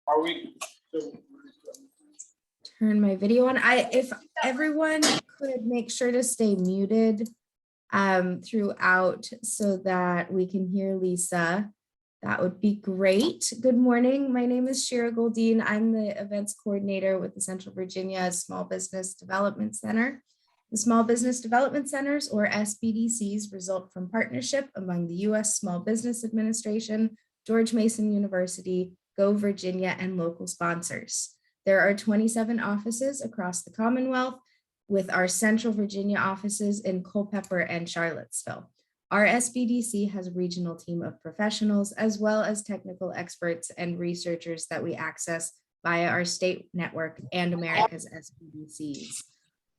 Are we? Turn my video on. If everyone could make sure to stay muted throughout so that we can hear Lisa, that would be great. Good morning. My name is Shira Goldine. I'm the events coordinator with the Central Virginia Small Business Development Center. The Small Business Development Centers, or SBDCs, result from partnership among the U.S. Small Business Administration, George Mason University, Go Virginia, and local sponsors. There are 27 offices across the Commonwealth, with our Central Virginia offices in Culpeper and Charlottesville. Our SBDC has a regional team of professionals, as well as technical experts and researchers that we access via our state network and America's SBDCs.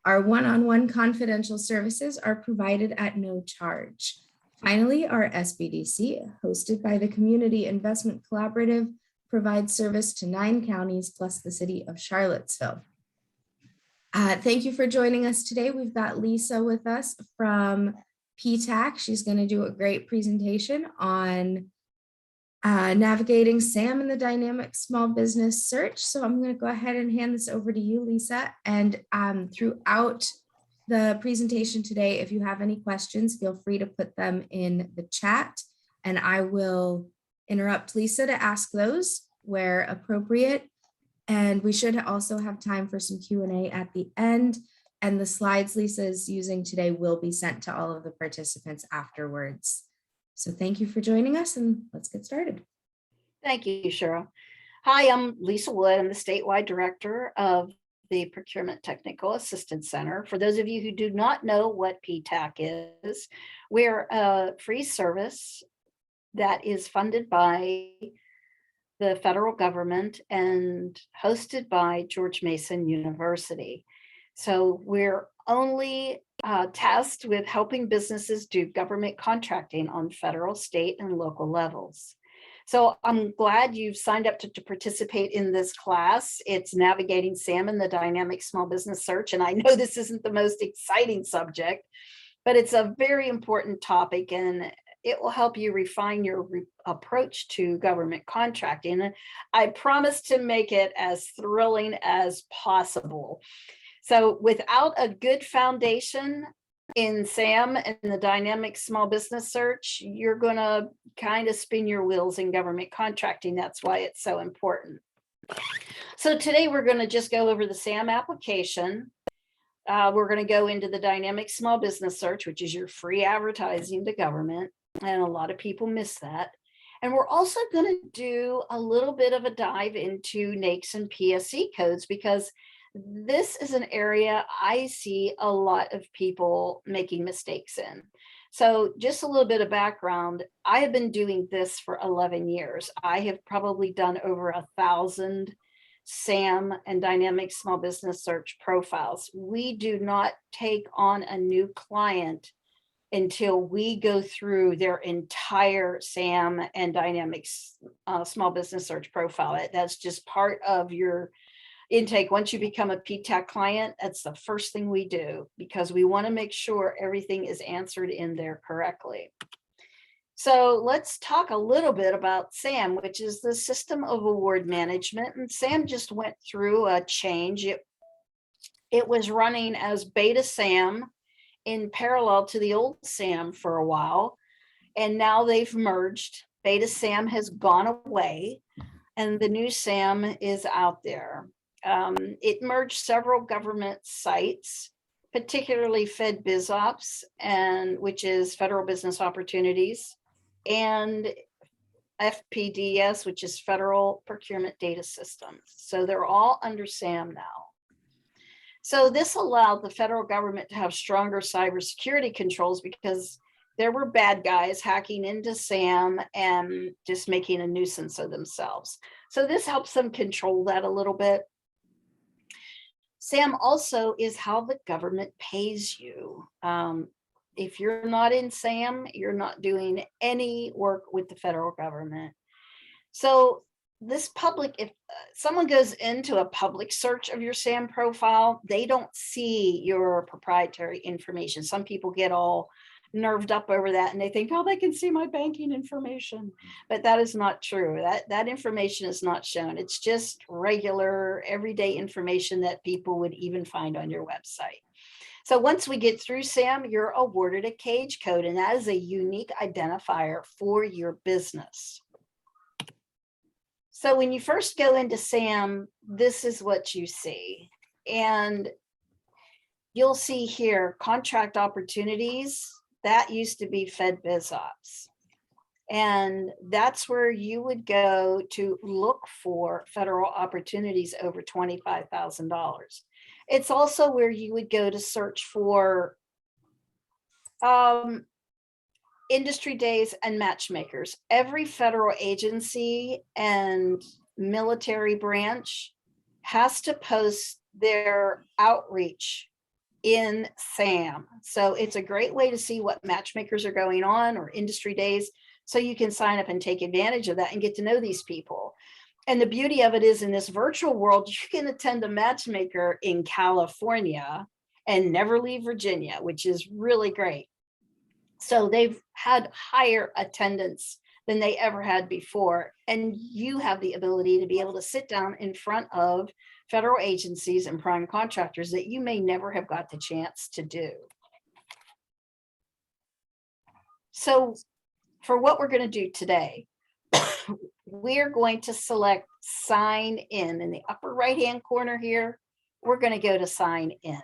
Our one-on-one confidential services are provided at no charge. Finally, our SBDC, hosted by the Community Investment Collaborative, provides service to 9 counties plus the city of Charlottesville. Thank you for joining us today. We've got Lisa with us from PTAC. She's going to do a great presentation on navigating SAM in the dynamic small business search. So I'm going to go ahead and hand this over to you, Lisa. And throughout the presentation today, if you have any questions, feel free to put them in the chat, and I will interrupt Lisa to ask those where appropriate. And we should also have time for some Q&A at the end. And the slides Lisa is using today will be sent to all of the participants afterwards. So thank you for joining us, and let's get started. Thank you, Cheryl. Hi, I'm Lisa Wood. I'm the statewide director of the Procurement Technical Assistance Center. For those of you who do not know what PTAC is, we're a free service that is funded by the federal government and hosted by George Mason University. So we're only tasked with helping businesses do government contracting on federal, state, and local levels. So I'm glad you've signed up to participate in this class. It's Navigating SAM in the Dynamic Small Business Search. And I know this isn't the most exciting subject, but it's a very important topic, and it will help you refine your approach to government contracting. And I promise to make it as thrilling as possible. So without a good foundation in SAM and the dynamic small business search, you're going to kind of spin your wheels in government contracting. That's why it's so important. So today we're going to just go over the SAM application. We're going to go into the dynamic small business search, which is your free advertising to government. And a lot of people miss that. And we're also going to do a little bit of a dive into NAICS and Psc codes, because this is an area I see a lot of people making mistakes in. So just a little bit of background. I have been doing this for 11 years. I have probably done over 1,000 SAM and dynamic small business search profiles. We do not take on a new client until we go through their entire SAM and dynamic small business search profile. That's just part of your intake. Once you become a PTAC client, that's the first thing we do, because we want to make sure everything is answered in there correctly. So let's talk a little bit about SAM, which is the System of Award Management. And SAM just went through a change. It was running as beta SAM in parallel to the old SAM for a while, and now they've merged. Beta SAM has gone away, and the new SAM is out there. It merged several government sites, particularly FedBizOps, which is Federal Business Opportunities, and FPDS, which is Federal Procurement Data Systems. So they're all under SAM now. So this allowed the federal government to have stronger cybersecurity controls, because there were bad guys hacking into SAM and just making a nuisance of themselves. So this helps them control that a little bit. SAM also is how the government pays you. If you're not in SAM, you're not doing any work with the federal government. So this public, if someone goes into a public search of your SAM profile, they don't see your proprietary information. Some people get all nerved up over that and they think, oh, they can see my banking information. But that is not true. That information is not shown. It's just regular, everyday information that people would even find on your website. So once we get through SAM, you're awarded a cage code, and that is a unique identifier for your business. So when you first go into SAM, this is what you see. And you'll see here, contract opportunities, that used to be Fed Biz Ops. And that's where you would go to look for federal opportunities over $25,000. It's also where you would go to search for industry days and matchmakers. Every federal agency and military branch has to post their outreach in SAM. So it's a great way to see what matchmakers are going on or industry days. So you can sign up and take advantage of that and get to know these people. And the beauty of it is, in this virtual world, you can attend a matchmaker in California and never leave Virginia, which is really great. So they've had higher attendance than they ever had before. And you have the ability to be able to sit down in front of federal agencies and prime contractors that you may never have got the chance to do. So for what we're going to do today, we're going to select sign in the upper right hand corner here. We're going to go to sign in.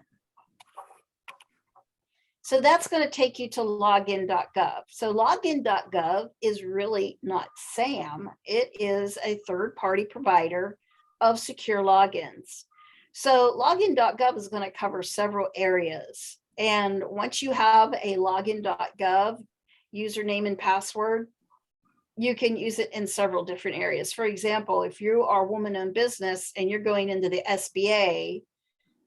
So that's going to take you to login.gov. So login.gov is really not SAM. It is a third-party provider of secure logins. So login.gov is going to cover several areas. And once you have a login.gov username and password, you can use it in several different areas. For example, if you are a woman-owned business and you're going into the SBA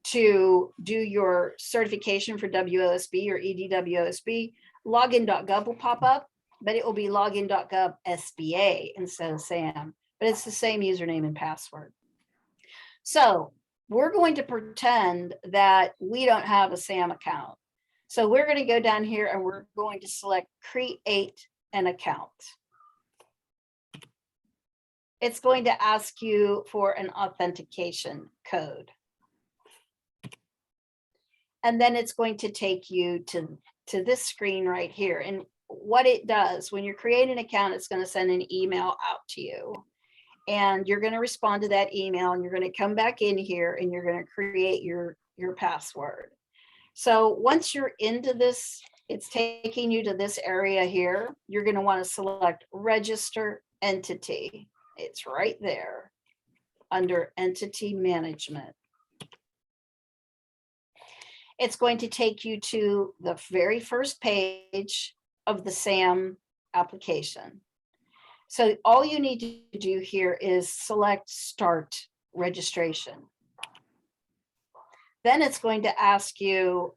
to do your certification for WOSB or EDWOSB, login.gov will pop up, but it will be login.gov SBA instead of SAM, but it's the same username and password. So we're going to pretend that we don't have a SAM account. So we're going to go down here and we're going to select create an account. It's going to ask you for an authentication code. And then it's going to take you to this screen right here. And what it does, when you're creating an account, it's going to send an email out to you. And you're going to respond to that email, and you're going to come back in here and you're going to create your password. So once you're into this, it's taking you to this area here. You're going to want to select register entity. It's right there under entity management. It's going to take you to the very first page of the SAM application. So all you need to do here is select start registration. Then it's going to ask you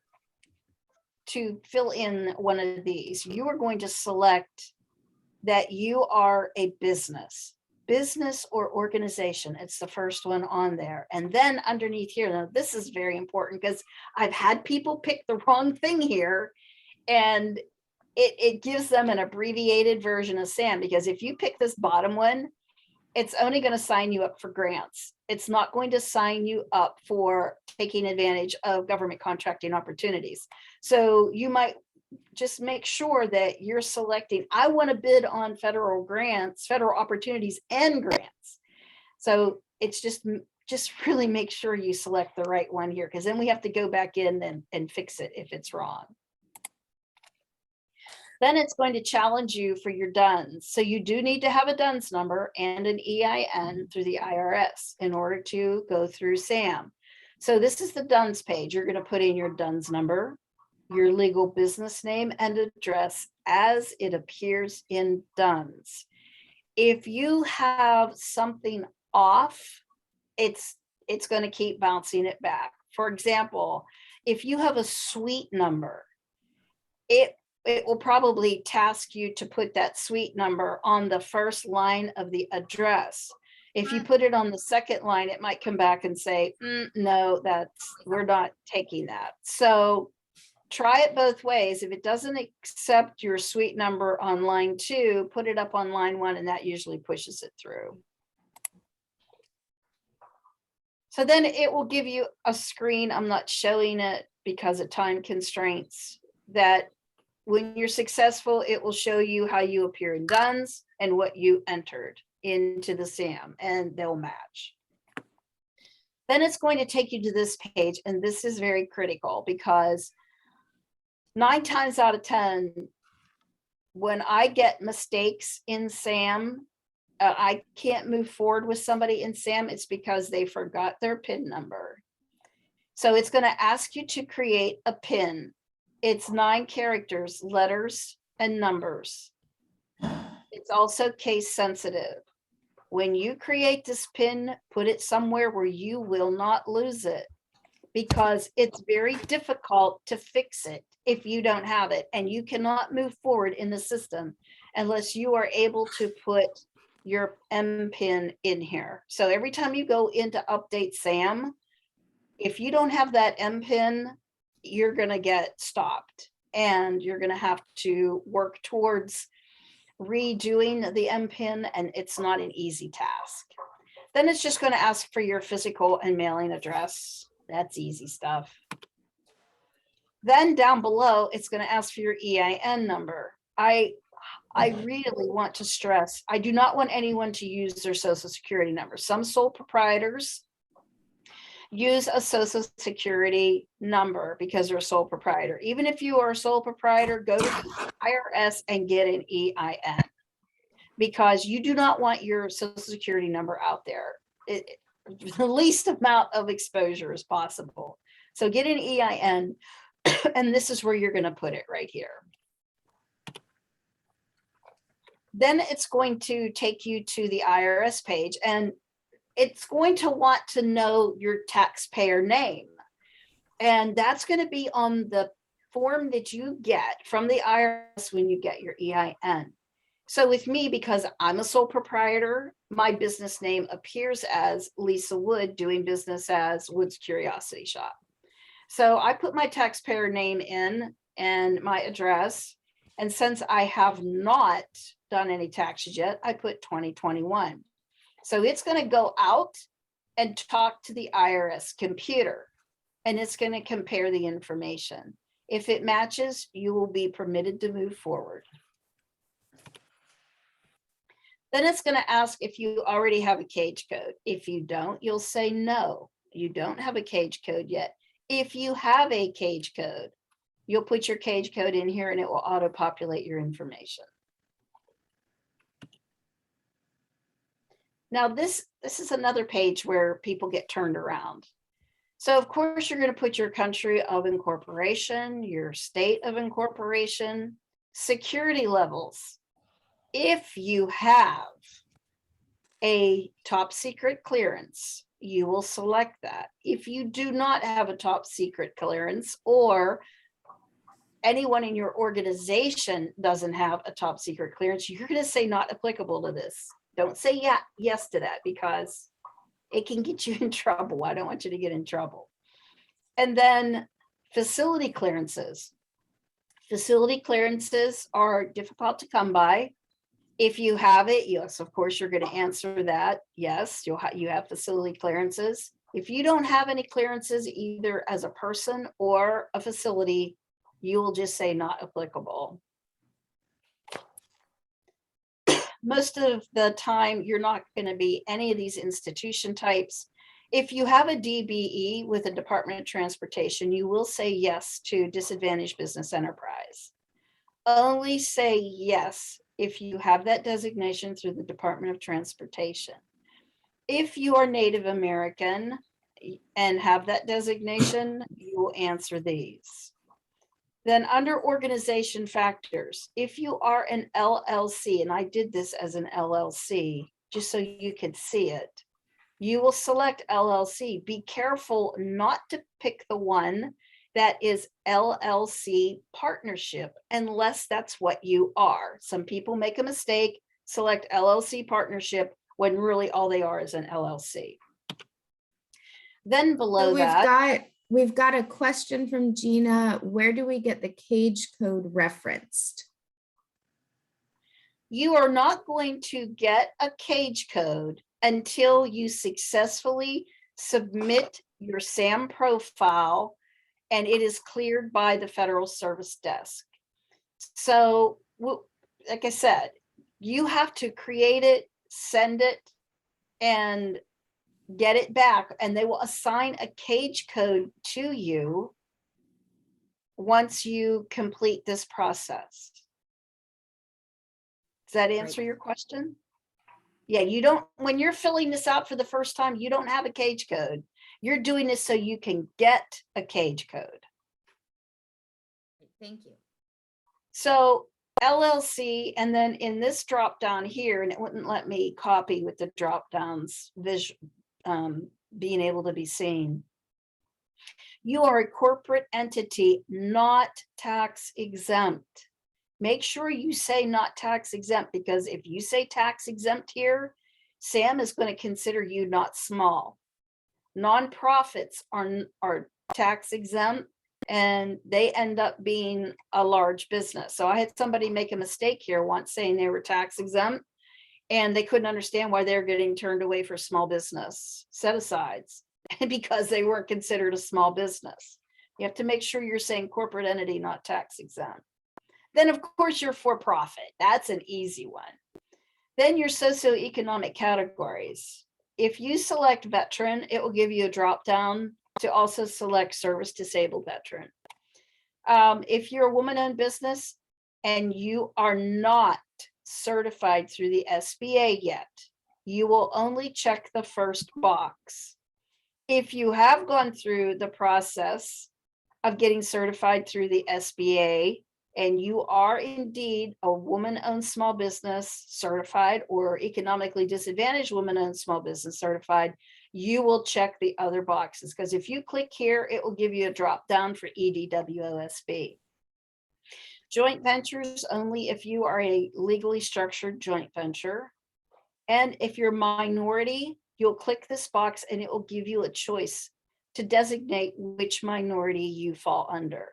to fill in one of these. You are going to select that you are a business or organization. It's the first one on there. And then underneath here, now this is very important because I've had people pick the wrong thing here, and it gives them an abbreviated version of SAM, because if you pick this bottom one, it's only going to sign you up for grants. It's not going to sign you up for taking advantage of government contracting opportunities. So you might just make sure that you're selecting, I want to bid on federal grants, federal opportunities and grants. So it's just really make sure you select the right one here, because then we have to go back in and fix it if it's wrong. Then it's going to challenge you for your DUNS. So you do need to have a DUNS number and an EIN through the IRS in order to go through SAM. So this is the DUNS page. You're going to put in your DUNS number, your legal business name and address as it appears in DUNS. If you have something off, it's going to keep bouncing it back. For example, if you have a suite number, it will probably task you to put that suite number on the first line of the address. If you put it on the second line, it might come back and say, no, we're not taking that. So try it both ways. If it doesn't accept your suite number on line 2, put it up on line 1, and that usually pushes it through. So then it will give you a screen. I'm not showing it because of time constraints, that when you're successful, it will show you how you appear in DUNS and what you entered into the SAM, and they'll match. Then it's going to take you to this page, and this is very critical because 9 times out of 10, when I get mistakes in SAM, I can't move forward with somebody in SAM, it's because they forgot their PIN number. So it's going to ask you to create a PIN. It's 9 characters, letters, and numbers. It's also case sensitive. When you create this PIN, put it somewhere where you will not lose it, because it's very difficult to fix it if you don't have it, and you cannot move forward in the system unless you are able to put your MPIN in here. So every time you go into update SAM, if you don't have that MPIN, you're going to get stopped, and you're going to have to work towards redoing the MPIN, and it's not an easy task. Then it's just going to ask for your physical and mailing address. That's easy stuff. Then down below, it's going to ask for your EIN number. I really want to stress, I do not want anyone to use their social security number. Some sole proprietors use a social security number because they're a sole proprietor. Even if you are a sole proprietor, go to the IRS and get an EIN, because you do not want your social security number out there. The least amount of exposure as possible. So get an EIN, and this is where you're going to put it right here. Then it's going to take you to the IRS page, and it's going to want to know your taxpayer name. And that's going to be on the form that you get from the IRS when you get your EIN. So with me, because I'm a sole proprietor, my business name appears as Lisa Wood, doing business as Wood's Curiosity Shop. So I put my taxpayer name in and my address. And since I have not done any taxes yet, I put 2021. So it's going to go out and talk to the IRS computer, and it's going to compare the information. If it matches, you will be permitted to move forward. Then it's going to ask if you already have a cage code. If you don't, you'll say no, you don't have a cage code yet. If you have a cage code, you'll put your cage code in here and it will auto-populate your information. Now this is another page where people get turned around. So of course you're going to put your country of incorporation, your state of incorporation, security levels. If you have a top secret clearance, you will select that. If you do not have a top secret clearance, or anyone in your organization doesn't have a top secret clearance, you're going to say not applicable to this. Don't say yes to that, because it can get you in trouble. I don't want you to get in trouble. And then facility clearances. Facility clearances are difficult to come by. If you have it, yes, of course, you're going to answer that. Yes, you have facility clearances. If you don't have any clearances, either as a person or a facility, you will just say not applicable. Most of the time, you're not going to be any of these institution types. If you have a DBE with a Department of Transportation, you will say yes to Disadvantaged Business Enterprise. Only say yes if you have that designation through the Department of Transportation. If you are Native American and have that designation, you will answer these. Then under organization factors, if you are an LLC, and I did this as an LLC, just so you could see it, you will select LLC. Be careful not to pick the one that is LLC partnership, unless that's what you are. Some people make a mistake, select LLC partnership, when really all they are is an LLC. Then below So we've that, got We've got a question from Gina. Where do we get the cage code referenced? You are not going to get a cage code until you successfully submit your SAM profile and it is cleared by the Federal Service Desk. So, like I said, you have to create it, send it, and get it back, and they will assign a cage code to you once you complete this process. Does that answer your question? Yeah, you don't, when you're filling this out for the first time, you don't have a cage code. You're doing this so you can get a cage code. Thank you. So LLC, and then in this drop down here, and it wouldn't let me copy with the drop downs being able to be seen. You are a corporate entity, not tax exempt. Make sure you say not tax exempt, because if you say tax exempt here, SAM is going to consider you not small. Nonprofits are tax exempt and they end up being a large business. So I had somebody make a mistake here once saying they were tax exempt and they couldn't understand why they're getting turned away for small business set-asides because they weren't considered a small business. You have to make sure you're saying corporate entity, not tax exempt. Then of course you're for profit. That's an easy one. Then your socioeconomic categories. If you select veteran, it will give you a drop down to also select service disabled veteran. If you're a woman-owned business and you are not certified through the SBA yet, you will only check the first box. If you have gone through the process of getting certified through the SBA and you are indeed a woman-owned small business certified or economically disadvantaged woman-owned small business certified, you will check the other boxes, because if you click here, it will give you a drop down for EDWOSB. Joint ventures only if you are a legally structured joint venture. And if you're minority, you'll click this box and it will give you a choice to designate which minority you fall under.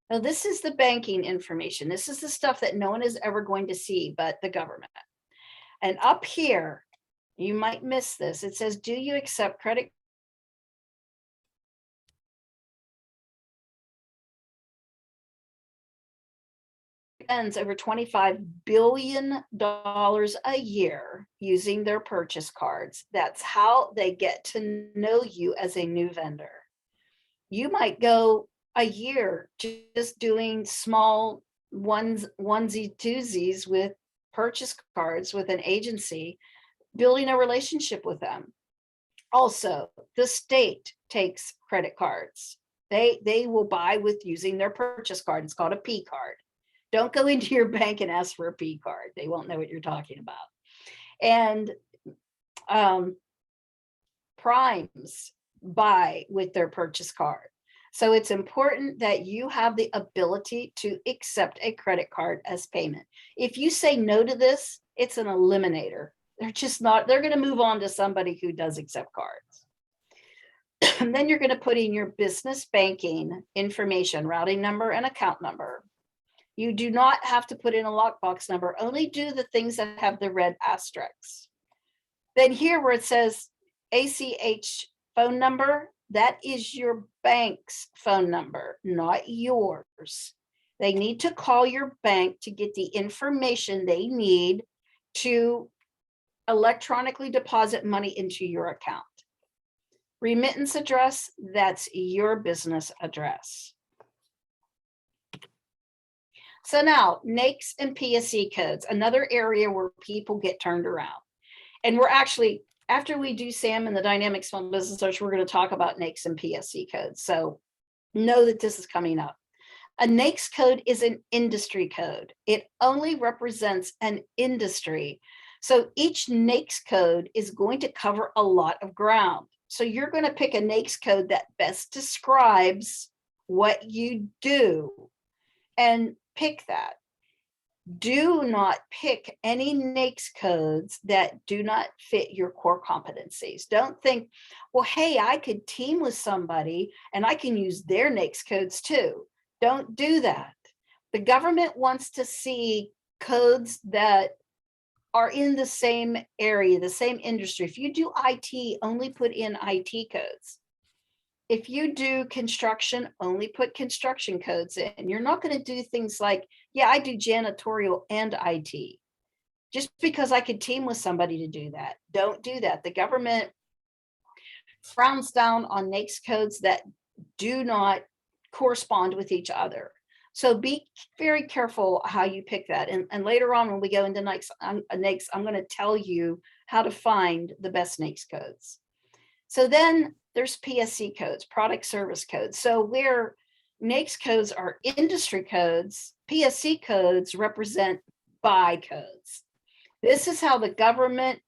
Now, this is the banking information. This is the stuff that no one is ever going to see but the government. And up here, you might miss this. It says, do you accept credit? Spends over $25 billion a year using their purchase cards. That's how they get to know you as a new vendor. You might go a year just doing small onesie twosies with purchase cards with an agency, building a relationship with them. Also, the state takes credit cards. They will buy with using their purchase card. It's called a P card. Don't go into your bank and ask for a P card. They won't know what you're talking about. And primes buy with their purchase card. So it's important that you have the ability to accept a credit card as payment. If you say no to this, it's an eliminator. They're just not, they're going to move on to somebody who does accept cards. And then you're going to put in your business banking information, routing number and account number. You do not have to put in a lockbox number, only do the things that have the red asterisks. Then here where it says ACH phone number, that is your bank's phone number, not yours. They need to call your bank to get the information they need to electronically deposit money into your account. Remittance address, that's your business address. So now NAICS and PSC codes, another area where people get turned around. And we're actually, after we do SAM and the Dynamic Small Business Search, we're going to talk about NAICS and PSC codes. So know that this is coming up. A NAICS code is an industry code. It only represents an industry. So each NAICS code is going to cover a lot of ground. So you're going to pick a NAICS code that best describes what you do and pick that. Do not pick any NAICS codes that do not fit your core competencies. Don't think, well, hey, I could team with somebody and I can use their NAICS codes too. Don't do that. The government wants to see codes that are in the same area, the same industry. If you do IT, only put in IT codes. If you do construction, only put construction codes in. You're not going to do things like, yeah, I do janitorial and IT. Just because I could team with somebody to do that. Don't do that. The government frowns down on NAICS codes that do not correspond with each other. So be very careful how you pick that. And later on, when we go into NAICS, I'm going to tell you how to find the best NAICS codes. So then there's PSC codes, product service codes. So where NAICS codes are industry codes, PSC codes represent buy codes. This is how the government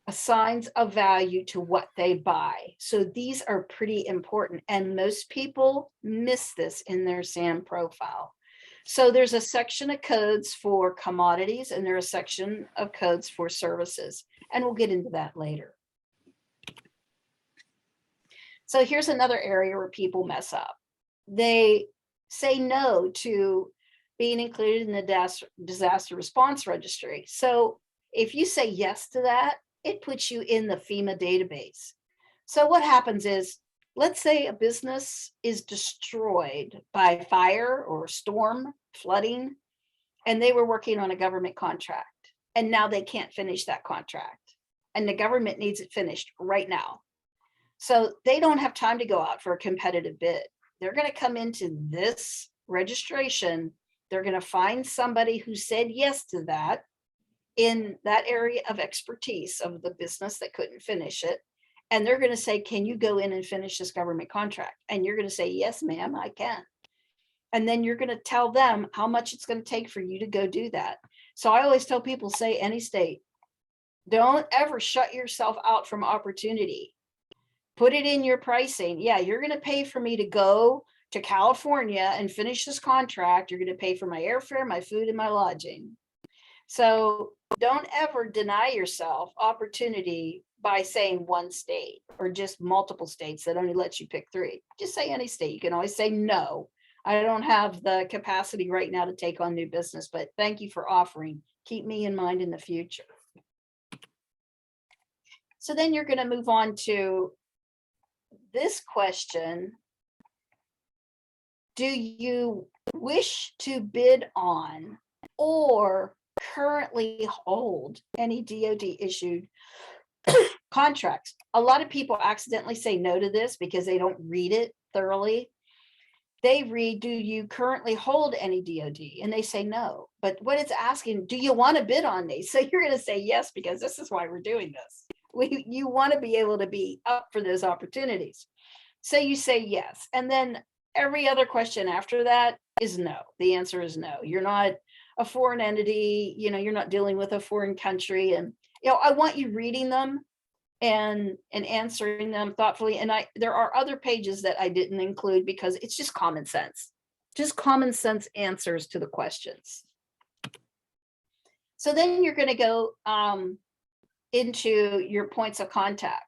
assigns a value to what they buy. So these are pretty important, and most people miss this in their SAM profile. So there's a section of codes for commodities, and there's a section of codes for services, and we'll get into that later. So here's another area where people mess up. They say no to being included in the disaster response registry. So if you say yes to that, it puts you in the FEMA database. So what happens is, let's say a business is destroyed by fire or storm, flooding, and they were working on a government contract, and now they can't finish that contract, and the government needs it finished right now. So they don't have time to go out for a competitive bid. They're going to come into this registration. They're going to find somebody who said yes to that in that area of expertise of the business that couldn't finish it. And they're going to say, can you go in and finish this government contract? And you're going to say, yes, ma'am, I can. And then you're going to tell them how much it's going to take for you to go do that. So I always tell people, say any state. Don't ever shut yourself out from opportunity. Put it in your pricing. Yeah, you're going to pay for me to go to California and finish this contract. You're going to pay for my airfare, my food, and my lodging. So don't ever deny yourself opportunity by saying one state or just multiple states that only lets you pick 3. Just say any state. You can always say, no, I don't have the capacity right now to take on new business, but thank you for offering. Keep me in mind in the future. So then you're going to move on to this question. Do you wish to bid on or currently hold any DoD issued contracts? A lot of people accidentally say no to this because they don't read it thoroughly. They read, do you currently hold any DoD? And they say no. But what it's asking, do you want to bid on these? So you're going to say yes, because this is why we're doing this. You want to be able to be up for those opportunities. So you say yes. And then every other question after that is no. The answer is no. You're not a foreign entity, you're not dealing with a foreign country. And, I want you reading them and answering them thoughtfully. And there are other pages that I didn't include because it's just common sense answers to the questions. So then you're going to go into your points of contact,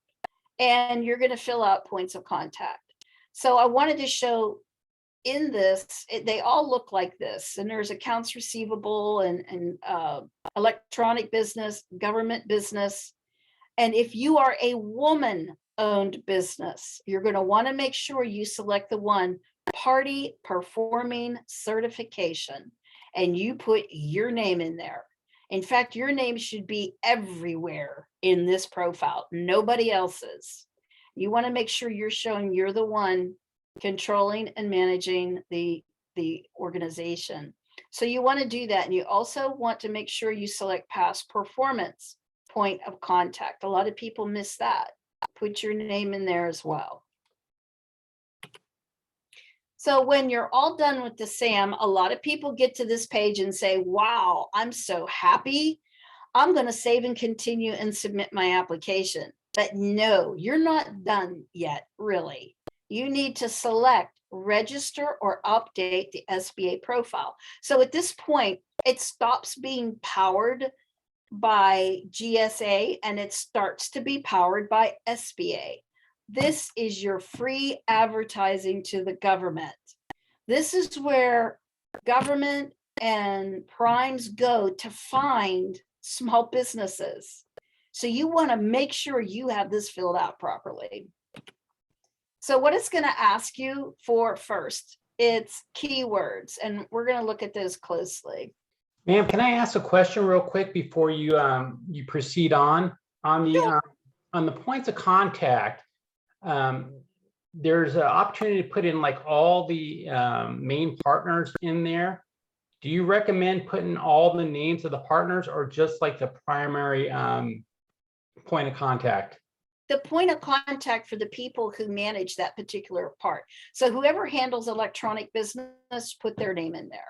and you're going to fill out points of contact. So I wanted to show in this, they all look like this, and there's accounts receivable and electronic business, government business. And if you are a woman-owned business, you're going to want to make sure you select the one party performing certification, and you put your name in there. In fact, your name should be everywhere in this profile, nobody else's. You want to make sure you're showing you're the one controlling and managing the organization. So you want to do that. And you also want to make sure you select past performance point of contact. A lot of people miss that. Put your name in there as well. So when you're all done with the SAM, a lot of people get to this page and say, wow, I'm so happy. I'm going to save and continue and submit my application. But no, you're not done yet, really. You need to select register or update the SBA profile. So at this point, it stops being powered by GSA and it starts to be powered by SBA. This is your free advertising to the government. This is where government and primes go to find small businesses. So you want to make sure you have this filled out properly. So what it's going to ask you for first, it's keywords, and we're going to look at those closely. Ma'am, can I ask a question real quick before you you proceed on the points of contact? There's an opportunity to put in like all the main partners in there. Do you recommend putting all the names of the partners or just like the primary point of contact? The point of contact for the people who manage that particular part. So whoever handles electronic business, put their name in there.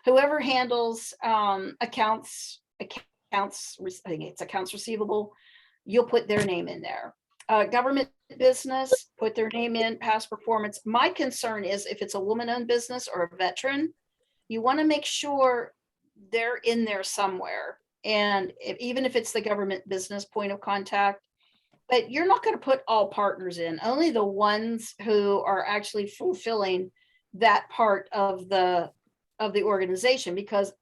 Whoever handles accounts, I think it's accounts receivable, you'll put their name in there. Government business, put their name in, past performance. My concern is if it's a woman-owned business or a veteran, you want to make sure they're in there somewhere. And even if it's the government business point of contact, but you're not going to put all partners in, only the ones who are actually fulfilling that part of the organization, because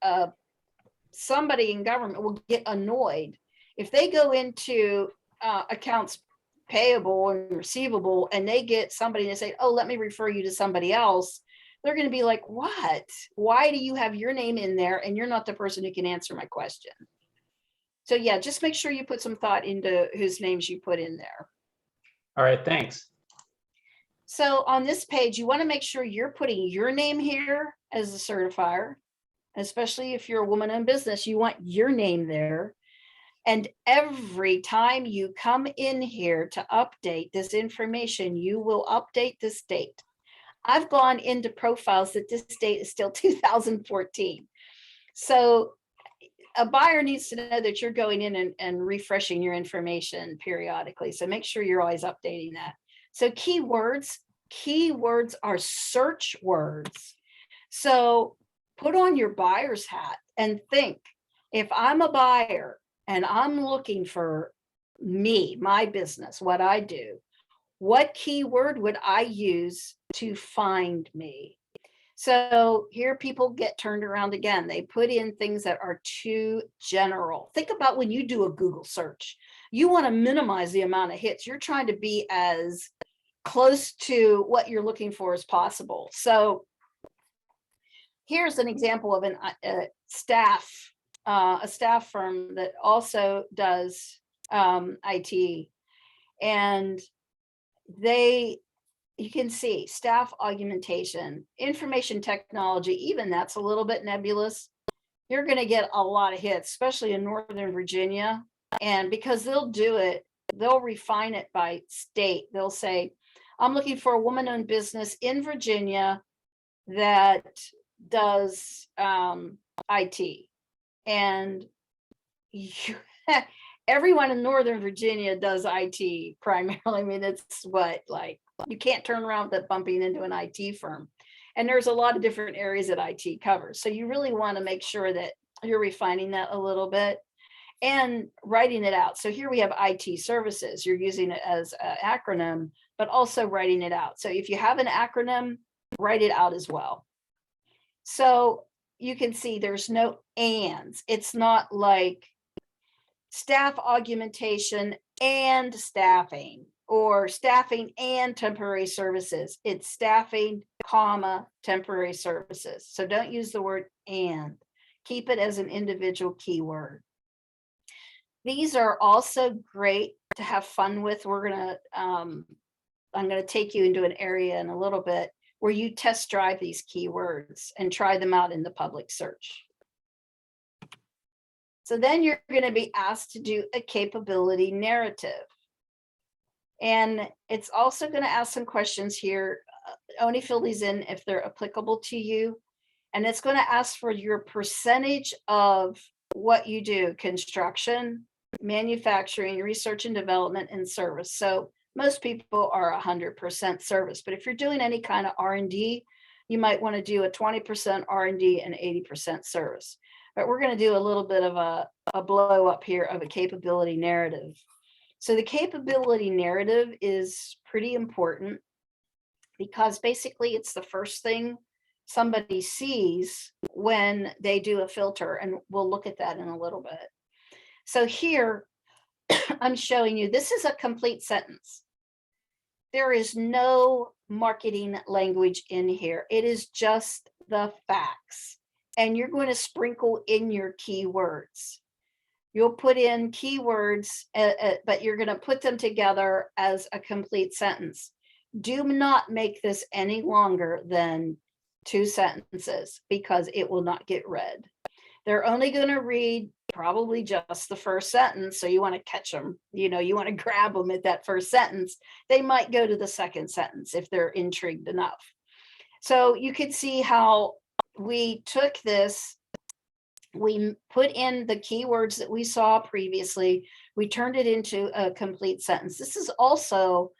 somebody in government will get annoyed if they go into accounts payable and receivable and they get somebody to say, oh, let me refer you to somebody else. They're going to be like, what? Why do you have your name in there and you're not the person who can answer my question? So yeah, just make sure you put some thought into whose names you put in there. All right, thanks. So on this page, you want to make sure you're putting your name here as a certifier, especially if you're a woman-owned business, you want your name there. And every time you come in here to update this information, you will update this date. I've gone into profiles that this date is still 2014. So a buyer needs to know that you're going in and refreshing your information periodically. So make sure you're always updating that. So keywords are search words. So put on your buyer's hat and think, if I'm a buyer and I'm looking for my business, what I do, what keyword would I use to find me? So here people get turned around again. They put in things that are too general. Think about when you do a Google search, you want to minimize the amount of hits. You're trying to be as close to what you're looking for as possible. So here's an example of a staff firm that also does IT, and you can see staff augmentation, information technology, even that's a little bit nebulous. You're going to get a lot of hits, especially in Northern Virginia. And because they'll refine it by state. They'll say, I'm looking for a woman-owned business in Virginia that does IT. And everyone in Northern Virginia does IT primarily. I mean, it's you can't turn around without bumping into an IT firm. And there's a lot of different areas that IT covers. So you really want to make sure that you're refining that a little bit and writing it out. So here we have IT services. You're using it as an acronym, but also writing it out. So if you have an acronym, write it out as well. So you can see there's no ands. It's not like staff augmentation and staffing, or staffing and temporary services. It's staffing, comma, temporary services. So don't use the word and. Keep it as an individual keyword. These are also great to have fun with. I'm gonna take you into an area in a little bit where you test drive these keywords and try them out in the public search. So then you're going to be asked to do a capability narrative. And it's also going to ask some questions here. Only fill these in if they're applicable to you. And it's going to ask for your percentage of what you do: construction, manufacturing, research and development, and service. So Most people are 100% service, but if you're doing any kind of R&D, you might want to do a 20% R&D and 80% service. But we're going to do a little bit of a blow up here of a capability narrative. So the capability narrative is pretty important because basically it's the first thing somebody sees when they do a filter, and we'll look at that in a little bit. So here I'm showing you, this is a complete sentence. There is no marketing language in here. It is just the facts. And you're going to sprinkle in your keywords. You'll put in keywords, but you're going to put them together as a complete sentence. Do not make this any longer than 2 sentences because it will not get read. They're only going to read probably just the first sentence. So you want to catch them, you want to grab them at that first sentence. They might go to the second sentence if they're intrigued enough. So you can see how we took this, we put in the keywords that we saw previously, we turned it into a complete sentence. This is also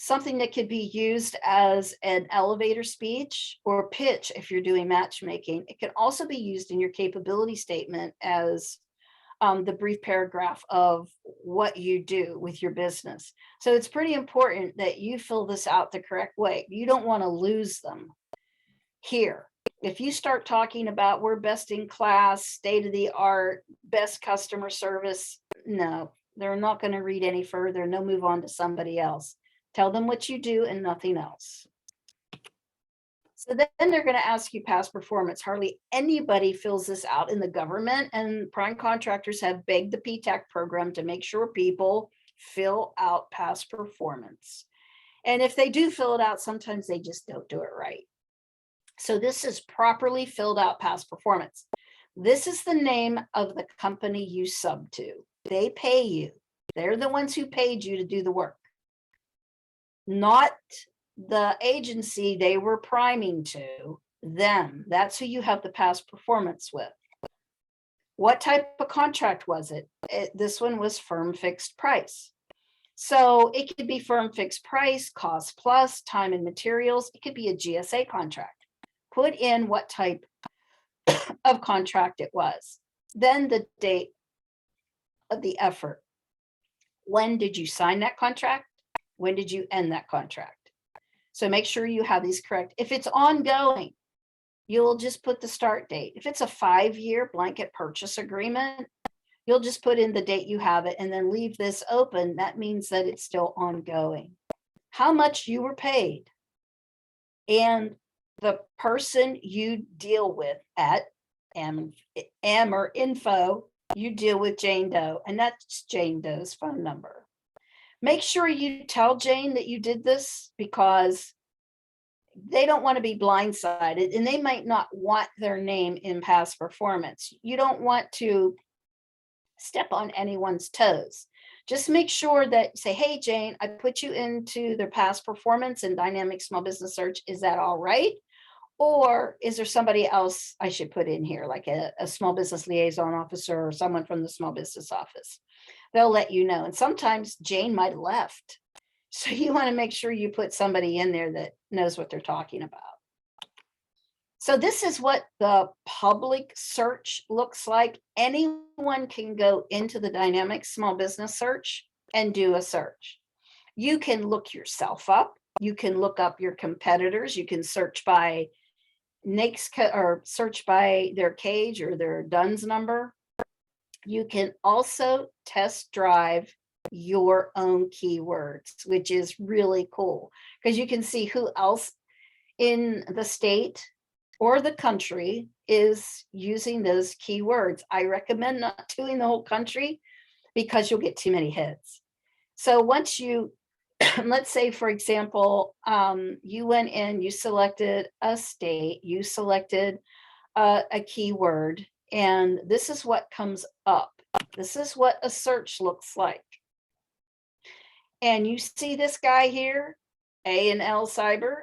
something that could be used as an elevator speech or pitch if you're doing matchmaking. It can also be used in your capability statement as the brief paragraph of what you do with your business. So it's pretty important that you fill this out the correct way. You don't want to lose them here. If you start talking about we're best in class, state of the art, best customer service, no, they're not going to read any further. And they'll move on to somebody else. Tell them what you do and nothing else. So then they're going to ask you past performance. Hardly anybody fills this out in the government, and prime contractors have begged the PTAC program to make sure people fill out past performance. And if they do fill it out, sometimes they just don't do it right. So this is properly filled out past performance. This is the name of the company you sub to. They pay you. They're the ones who paid you to do the work, not the agency they were priming to, them. That's who you have the past performance with. What type of contract was it? This one was firm fixed price. So it could be firm fixed price, cost plus, time and materials. It could be a GSA contract. Put in what type of contract it was. Then the date of the effort. When did you sign that contract? When did you end that contract? So make sure you have these correct. If it's ongoing, you'll just put the start date. If it's a 5-year blanket purchase agreement, you'll just put in the date you have it and then leave this open. That means that it's still ongoing. How much you were paid and the person you deal with at M or info, you deal with Jane Doe, and that's Jane Doe's phone number. Make sure you tell Jane that you did this because they don't want to be blindsided and they might not want their name in past performance. You don't want to step on anyone's toes. Just make sure that say, hey, Jane, I put you into their past performance and dynamic small business search. Is that all right? Or is there somebody else I should put in here, like a small business liaison officer or someone from the small business office? They'll let you know. And sometimes Jane might have left. So you want to make sure you put somebody in there that knows what they're talking about. So this is what the public search looks like. Anyone can go into the dynamic small business search and do a search. You can look yourself up. You can look up your competitors. You can search by NAICS or search by their cage or their DUNS number. You can also test drive your own keywords, which is really cool because you can see who else in the state or the country is using those keywords. I recommend not doing the whole country because you'll get too many hits. So once you, let's say, for example, you went in, you selected a state, you selected a keyword, and this is what comes up. This is what a search looks like. And you see this guy here, A&L Cyber,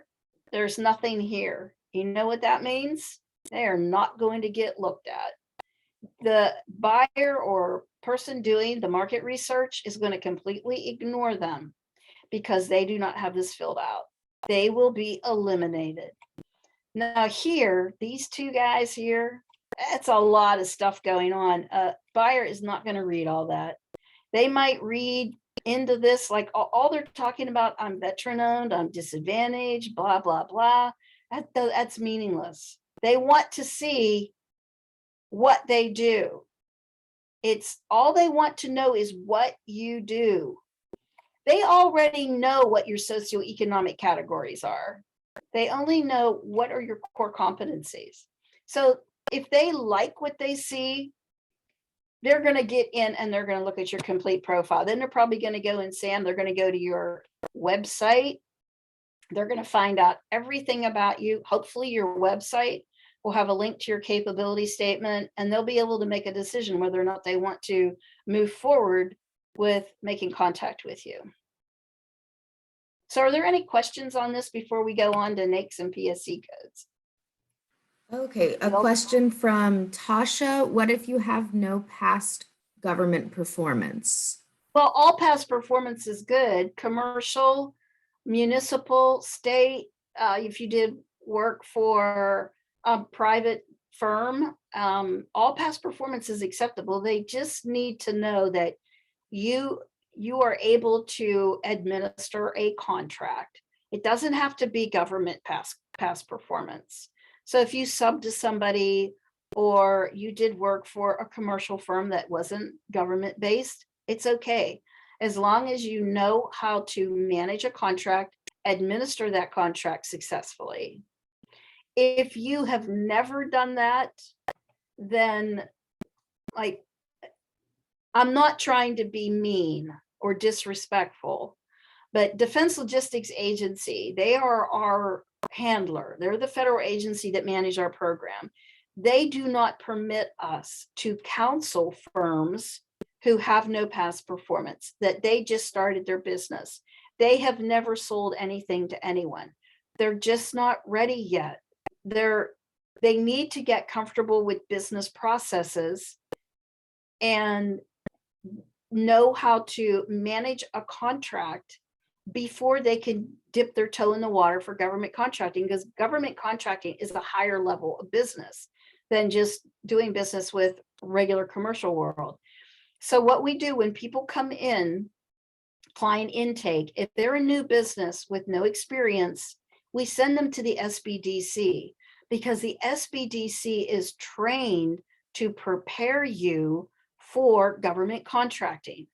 there's nothing here. You know what that means? They are not going to get looked at. the buyer or person doing the market research is going to completely ignore them because they do not have this filled out. They will be eliminated. Now here, these two guys here, that's a lot of stuff going on. Buyer is not going to read all that. They might read into this, like all they're talking about, I'm veteran owned, I'm disadvantaged, blah, blah, blah. That's meaningless. They want to see what they do. It's all they want to know is what you do. They already know what your socioeconomic categories are. They only know what are your core competencies. So if they like what they see, they're going to get in and they're going to look at your complete profile. Then they're probably going to go in SAM. They're going to go to your website. They're going to find out everything about you. Hopefully your website will have a link to your capability statement, and they'll be able to make a decision whether or not they want to move forward with making contact with you. So are there any questions on this before we go on to NAICS and PSC codes? Okay, a question from Tasha. What if you have no past government performance? Well, all past performance is good. Commercial, municipal, state, if you did work for a private firm, all past performance is acceptable. They just need to know that you are able to administer a contract. It doesn't have to be government past performance. So if you sub to somebody or you did work for a commercial firm that wasn't government based, it's okay. As long as you know how to manage a contract, administer that contract successfully. If you have never done that, then like, I'm not trying to be mean or disrespectful, but Defense Logistics Agency, they are our handler. They're the federal agency that manage our program. They do not permit us to counsel firms who have no past performance, that they just started their business. They have never sold anything to anyone. They're just not ready yet. They need to get comfortable with business processes and know how to manage a contract before they can dip their toe in the water for government contracting, because government contracting is a higher level of business than just doing business with regular commercial world. So what we do when people come in, client intake, if they're a new business with no experience, we send them to the SBDC, because the SBDC is trained to prepare you for government contracting.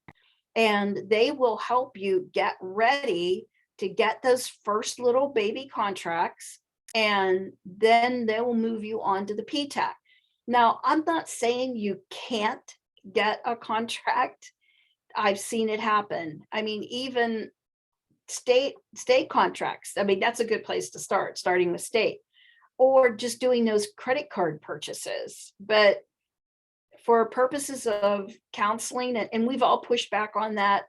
And they will help you get ready to get those first little baby contracts, and then they will move you on to the PTAC. Now, I'm not saying you can't get a contract. I've seen it happen. I mean, even state contracts. I mean, that's a good place to start, starting with state, or just doing those credit card purchases. But for purposes of counseling, and we've all pushed back on that,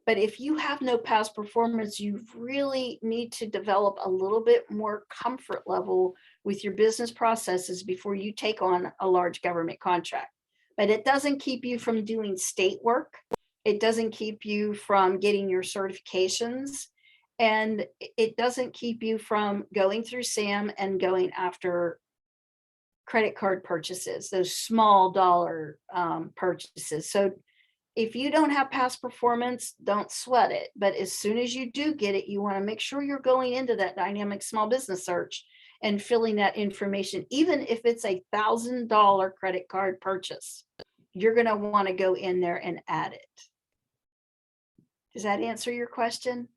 but if you have no past performance, you really need to develop a little bit more comfort level with your business processes before you take on a large government contract. But it doesn't keep you from doing state work. It doesn't keep you from getting your certifications. And it doesn't keep you from going through SAM and going after credit card purchases, those small dollar purchases. So if you don't have past performance, don't sweat it. But as soon as you do get it, you want to make sure you're going into that dynamic small business search and filling that information. Even if it's a $1,000 credit card purchase, you're going to want to go in there and add it. Does that answer your question?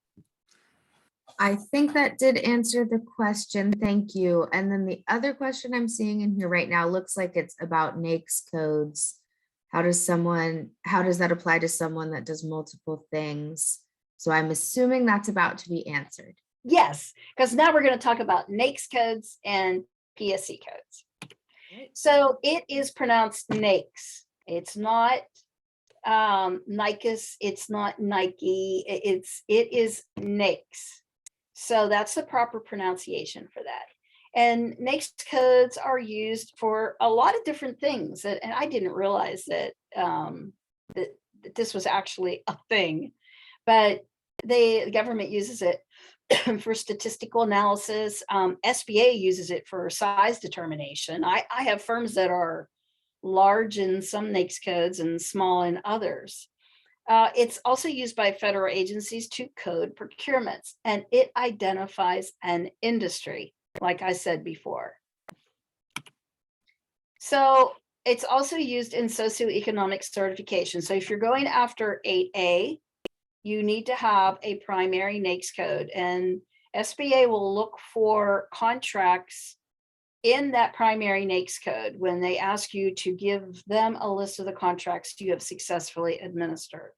I think that did answer the question. Thank you. And then the other question I'm seeing in here right now looks like it's about NAICS codes. How does that apply to someone that does multiple things? So I'm assuming that's about to be answered. Yes, because now we're going to talk about NAICS codes and PSC codes. So it is pronounced NAICS. It's not NICUS. It's not Nike. It is NAICS. So that's the proper pronunciation for that. And NAICS codes are used for a lot of different things. And I didn't realize that, that this was actually a thing, but the government uses it for statistical analysis. SBA uses it for size determination. I have firms that are large in some NAICS codes and small in others. It's also used by federal agencies to code procurements, and it identifies an industry, like I said before. So it's also used in socioeconomic certification. So if you're going after 8A, you need to have a primary NAICS code, and SBA will look for contracts in that primary NAICS code when they ask you to give them a list of the contracts you have successfully administered.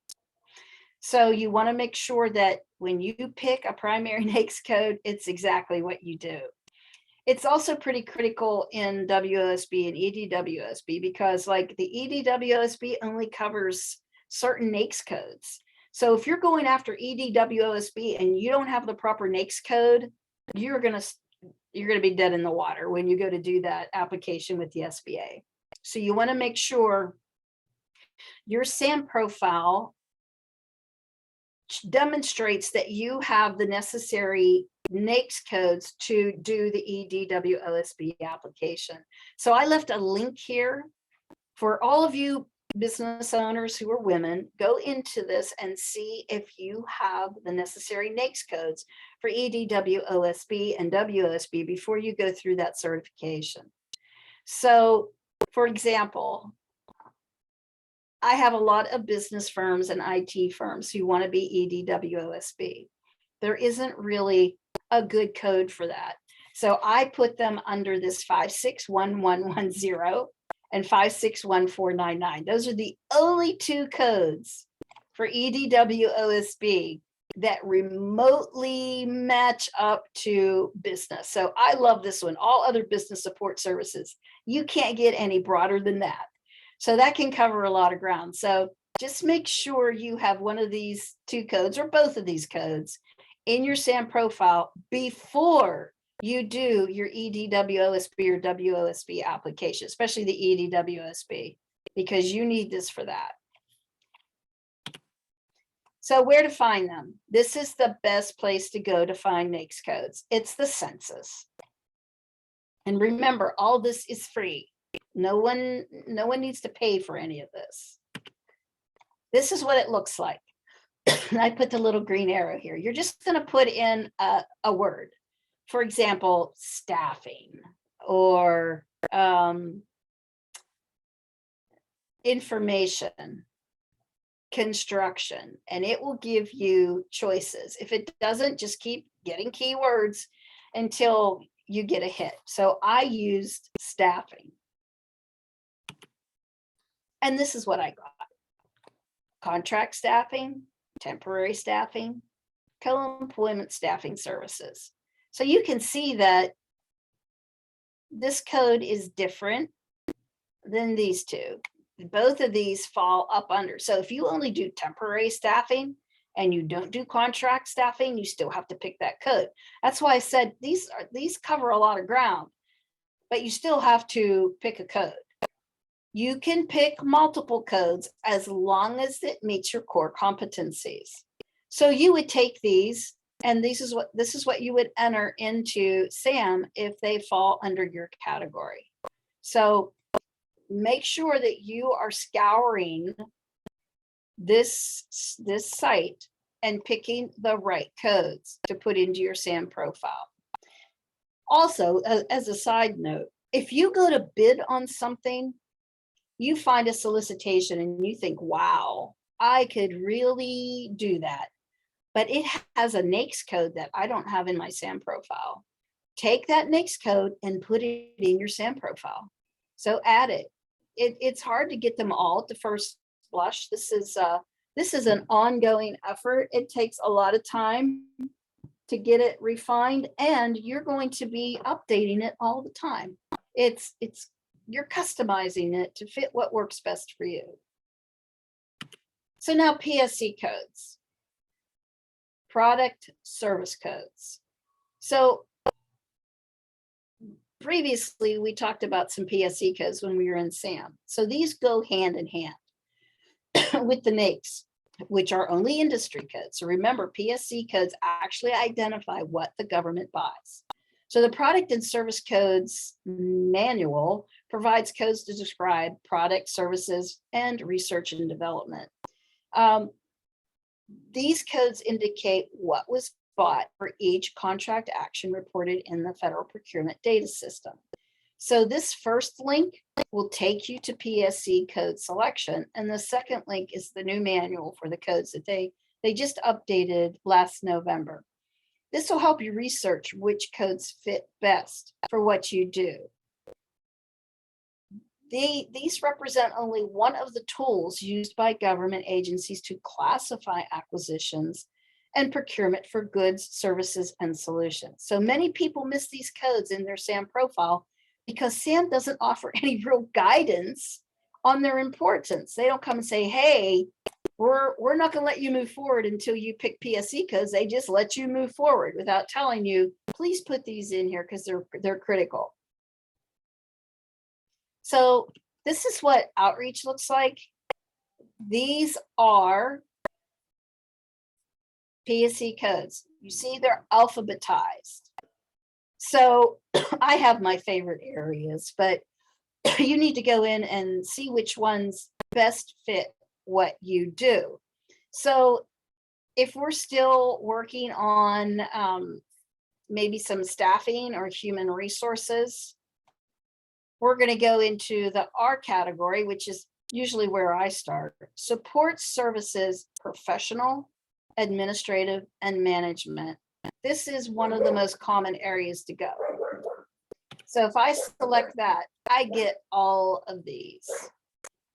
So you want to make sure that when you pick a primary NAICS code, it's exactly what you do. It's also pretty critical in WOSB and EDWOSB because like the EDWOSB only covers certain NAICS codes. So if you're going after EDWOSB and you don't have the proper NAICS code, you're going to be dead in the water when you go to do that application with the SBA. So you want to make sure your SAM profile demonstrates that you have the necessary NAICS codes to do the EDWOSB application. So I left a link here for all of you business owners who are women. Go into this and see if you have the necessary NAICS codes for EDWOSB and WOSB before you go through that certification. So, for example, I have a lot of business firms and IT firms who want to be EDWOSB. There isn't really a good code for that. So I put them under this 561110 and 561499. Those are the only two codes for EDWOSB that remotely match up to business. So I love this one. All other business support services, you can't get any broader than that. So that can cover a lot of ground. So just make sure you have one of these two codes or both of these codes in your SAM profile before you do your EDWOSB or WOSB application, especially the EDWOSB, because you need this for that. So where to find them? This is the best place to go to find NAICS codes. It's the census. And remember, all this is free. No one needs to pay for any of this. This is what it looks like. I put the little green arrow here. You're just going to put in a word. For example, staffing or information, construction, and it will give you choices. If it doesn't, just keep getting keywords until you get a hit. So I used staffing. And this is what I got. Contract staffing, temporary staffing, co-employment staffing services. So you can see that this code is different than these two. Both of these fall up under. So if you only do temporary staffing and you don't do contract staffing, you still have to pick that code. That's why I said these cover a lot of ground, but you still have to pick a code. You can pick multiple codes as long as it meets your core competencies. So you would take these, and this is what you would enter into SAM if they fall under your category. So make sure that you are scouring this site and picking the right codes to put into your SAM profile. Also, as a side note, if you go to bid on something, you find a solicitation and you think, wow, I could really do that. But it has a NAICS code that I don't have in my SAM profile. Take that NAICS code and put it in your SAM profile. So add it. It's hard to get them all at the first blush. This is an ongoing effort. It takes a lot of time to get it refined, and you're going to be updating it all the time. You're customizing it to fit what works best for you. So now PSC codes, product service codes. So previously we talked about some PSC codes when we were in SAM. So these go hand in hand with the NAICS, which are only industry codes. So remember, PSC codes actually identify what the government buys. So the product and service codes manual provides codes to describe product, services, and research and development. These codes indicate what was bought for each contract action reported in the federal procurement data system. So this first link will take you to PSC code selection. And the second link is the new manual for the codes that they just updated last November. This will help you research which codes fit best for what you do. These represent only one of the tools used by government agencies to classify acquisitions and procurement for goods, services, and solutions. So many people miss these codes in their SAM profile because SAM doesn't offer any real guidance on their importance. They don't come and say, hey, we're not going to let you move forward until you pick PSC codes. They just let you move forward without telling you, please put these in here because they're critical. So this is what outreach looks like. These are PSC codes. You see they're alphabetized. So I have my favorite areas, but you need to go in and see which ones best fit what you do. So if we're still working on maybe some staffing or human resources, we're going to go into the R category, which is usually where I start. Support services, professional, administrative, and management. This is one of the most common areas to go. So if I select that, I get all of these.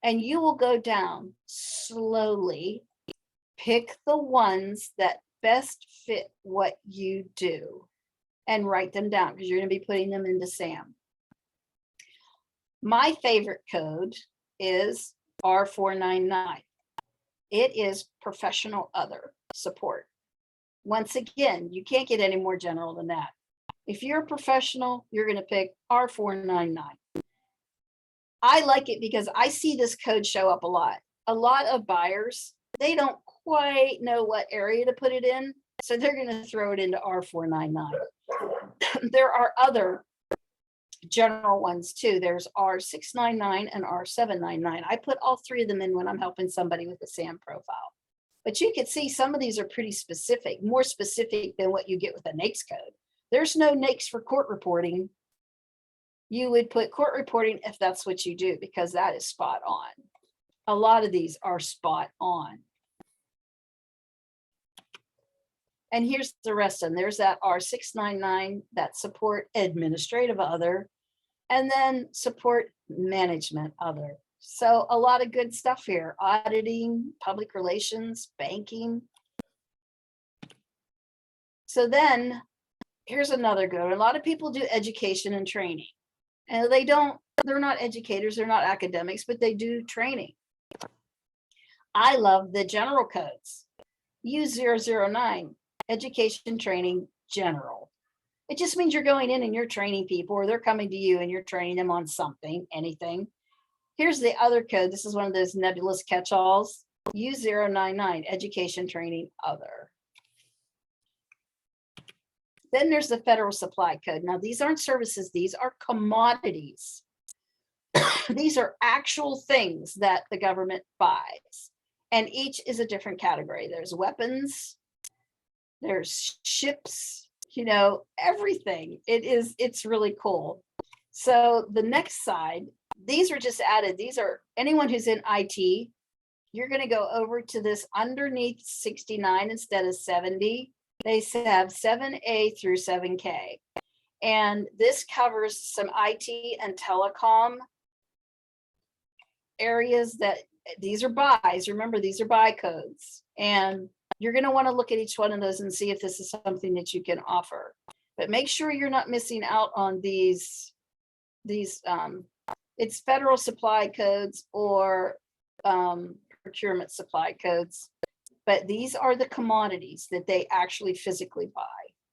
And you will go down slowly, pick the ones that best fit what you do, and write them down because you're going to be putting them into SAM. My favorite code is R499. It is professional other support. Once again, you can't get any more general than that. If you're a professional, you're going to pick R499. I like it because I see this code show up a lot. A lot of buyers, they don't quite know what area to put it in, so they're going to throw it into R499. There are other general ones too. There's R699 and R799. I put all three of them in when I'm helping somebody with a SAM profile. But you can see some of these are pretty specific, more specific than what you get with a NAICS code. There's no NAICS for court reporting. You would put court reporting if that's what you do, because that is spot on. A lot of these are spot on. And here's the rest of them. There's that R699, that support administrative other, and then support management other. So a lot of good stuff here. Auditing, public relations, banking. So then here's another good one. A lot of people do education and training. And they're not educators, they're not academics, but they do training. I love the general codes. U009, education, training, general. It just means you're going in and you're training people, or they're coming to you and you're training them on something, anything. Here's the other code. This is one of those nebulous catch-alls. U099, education, training, other. Then there's the federal supply code. Now, these aren't services. These are commodities. These are actual things that the government buys. And each is a different category. There's weapons. There's ships, you know, everything. It's really cool. So the next side, these are just added. These are anyone who's in IT. You're going to go over to this underneath 69 instead of 70. They have 7A through 7K. And this covers some IT and telecom areas that these are buys. Remember, these are buy codes. And you're going to want to look at each one of those and see if this is something that you can offer. But make sure you're not missing out on these it's federal supply codes or procurement supply codes. But these are the commodities that they actually physically buy.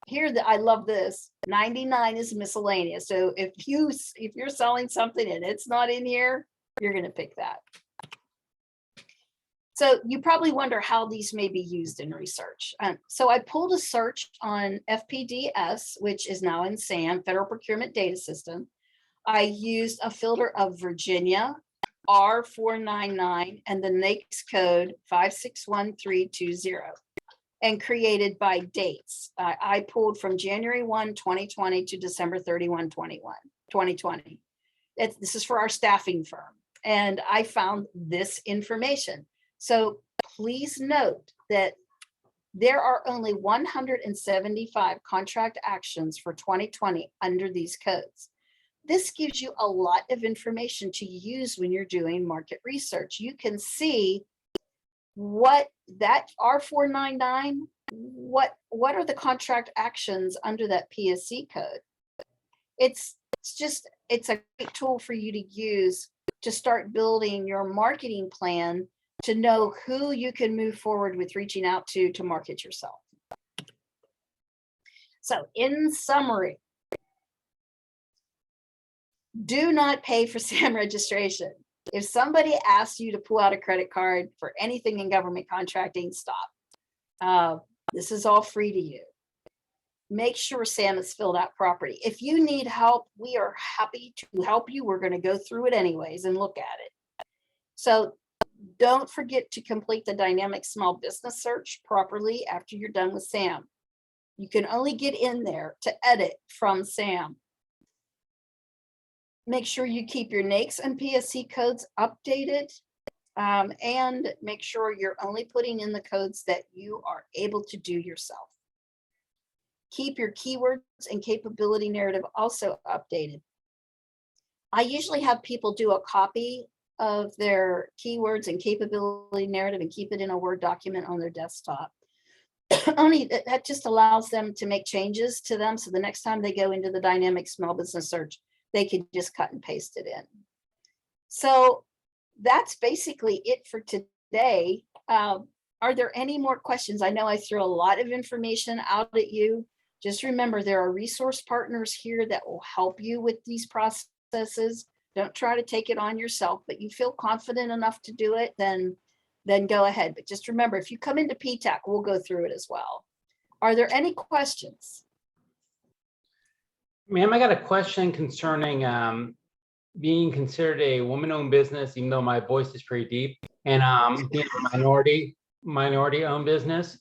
here, I love this. 99 is miscellaneous. So if you're selling something and it's not in here, you're going to pick that. So you probably wonder how these may be used in research. So I pulled a search on FPDS, which is now in SAM, Federal Procurement Data System. I used a filter of Virginia, R499, and the NAICS code 561320, and created by dates. I pulled from January 1, 2020 to December 31, 2020. This is for our staffing firm. And I found this information. So please note that there are only 175 contract actions for 2020 under these codes. This gives you a lot of information to use when you're doing market research. You can see what that R499, what are the contract actions under that PSC code. It's a great tool for you to use to start building your marketing plan, to know who you can move forward with reaching out to market yourself. So in summary, do not pay for SAM registration. If somebody asks you to pull out a credit card for anything in government contracting, stop. This is all free to you. Make sure SAM is filled out properly. If you need help, we are happy to help you. We're going to go through it anyways and look at it. So don't forget to complete the dynamic small business search properly after you're done with SAM. You can only get in there to edit from SAM. Make sure you keep your NAICS and PSC codes updated, and make sure you're only putting in the codes that you are able to do yourself. Keep your keywords and capability narrative also updated. I usually have people do a copy of their keywords and capability narrative and keep it in a Word document on their desktop. Only that just allows them to make changes to them, so the next time they go into the dynamic small business search, they can just cut and paste it in. So that's basically it for today. Are there any more questions? I know I threw a lot of information out at you. Just remember, there are resource partners here that will help you with these processes. Don't try to take it on yourself, but you feel confident enough to do it, then go ahead. But just remember, if you come into PTAC, we'll go through it as well. Are there any questions? Ma'am, I got a question concerning being considered a woman-owned business, even though my voice is pretty deep, and being a minority-owned business.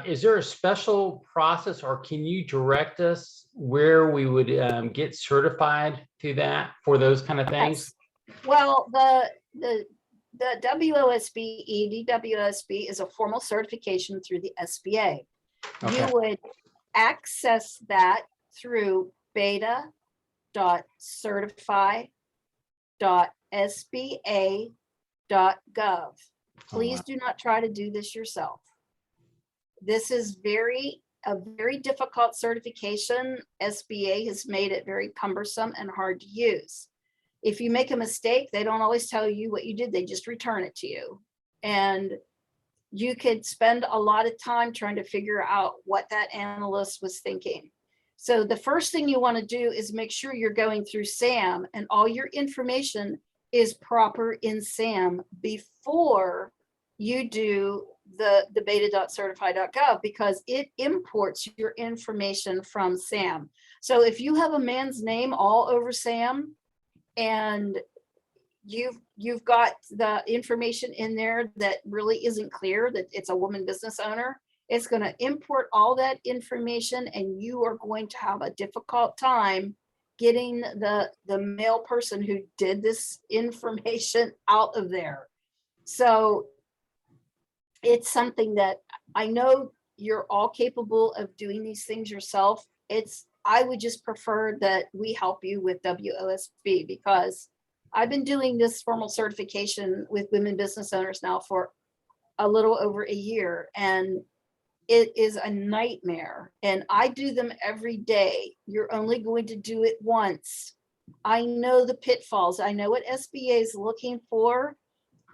Is there a special process, or can you direct us where we would get certified to that for those kind of things? Yes. Well, the WOSB, EDWOSB is a formal certification through the SBA. Okay. You would access that through beta.certify.sba.gov. Please do not try to do this yourself. This is a very difficult certification. SBA has made it very cumbersome and hard to use. If you make a mistake, they don't always tell you what you did. They just return it to you. And you could spend a lot of time trying to figure out what that analyst was thinking. So the first thing you want to do is make sure you're going through SAM and all your information is proper in SAM before you do the beta.certify.gov, because it imports your information from SAM. So if you have a man's name all over SAM and you've got the information in there that really isn't clear that it's a woman business owner, it's going to import all that information, and you are going to have a difficult time getting the male person who did this information out of there. So it's something that I know you're all capable of doing these things yourself. I would just prefer that we help you with WOSB, because I've been doing this formal certification with women business owners now for a little over a year, and it is a nightmare, and I do them every day. You're only going to do it once. I know the pitfalls. I know what SBA is looking for,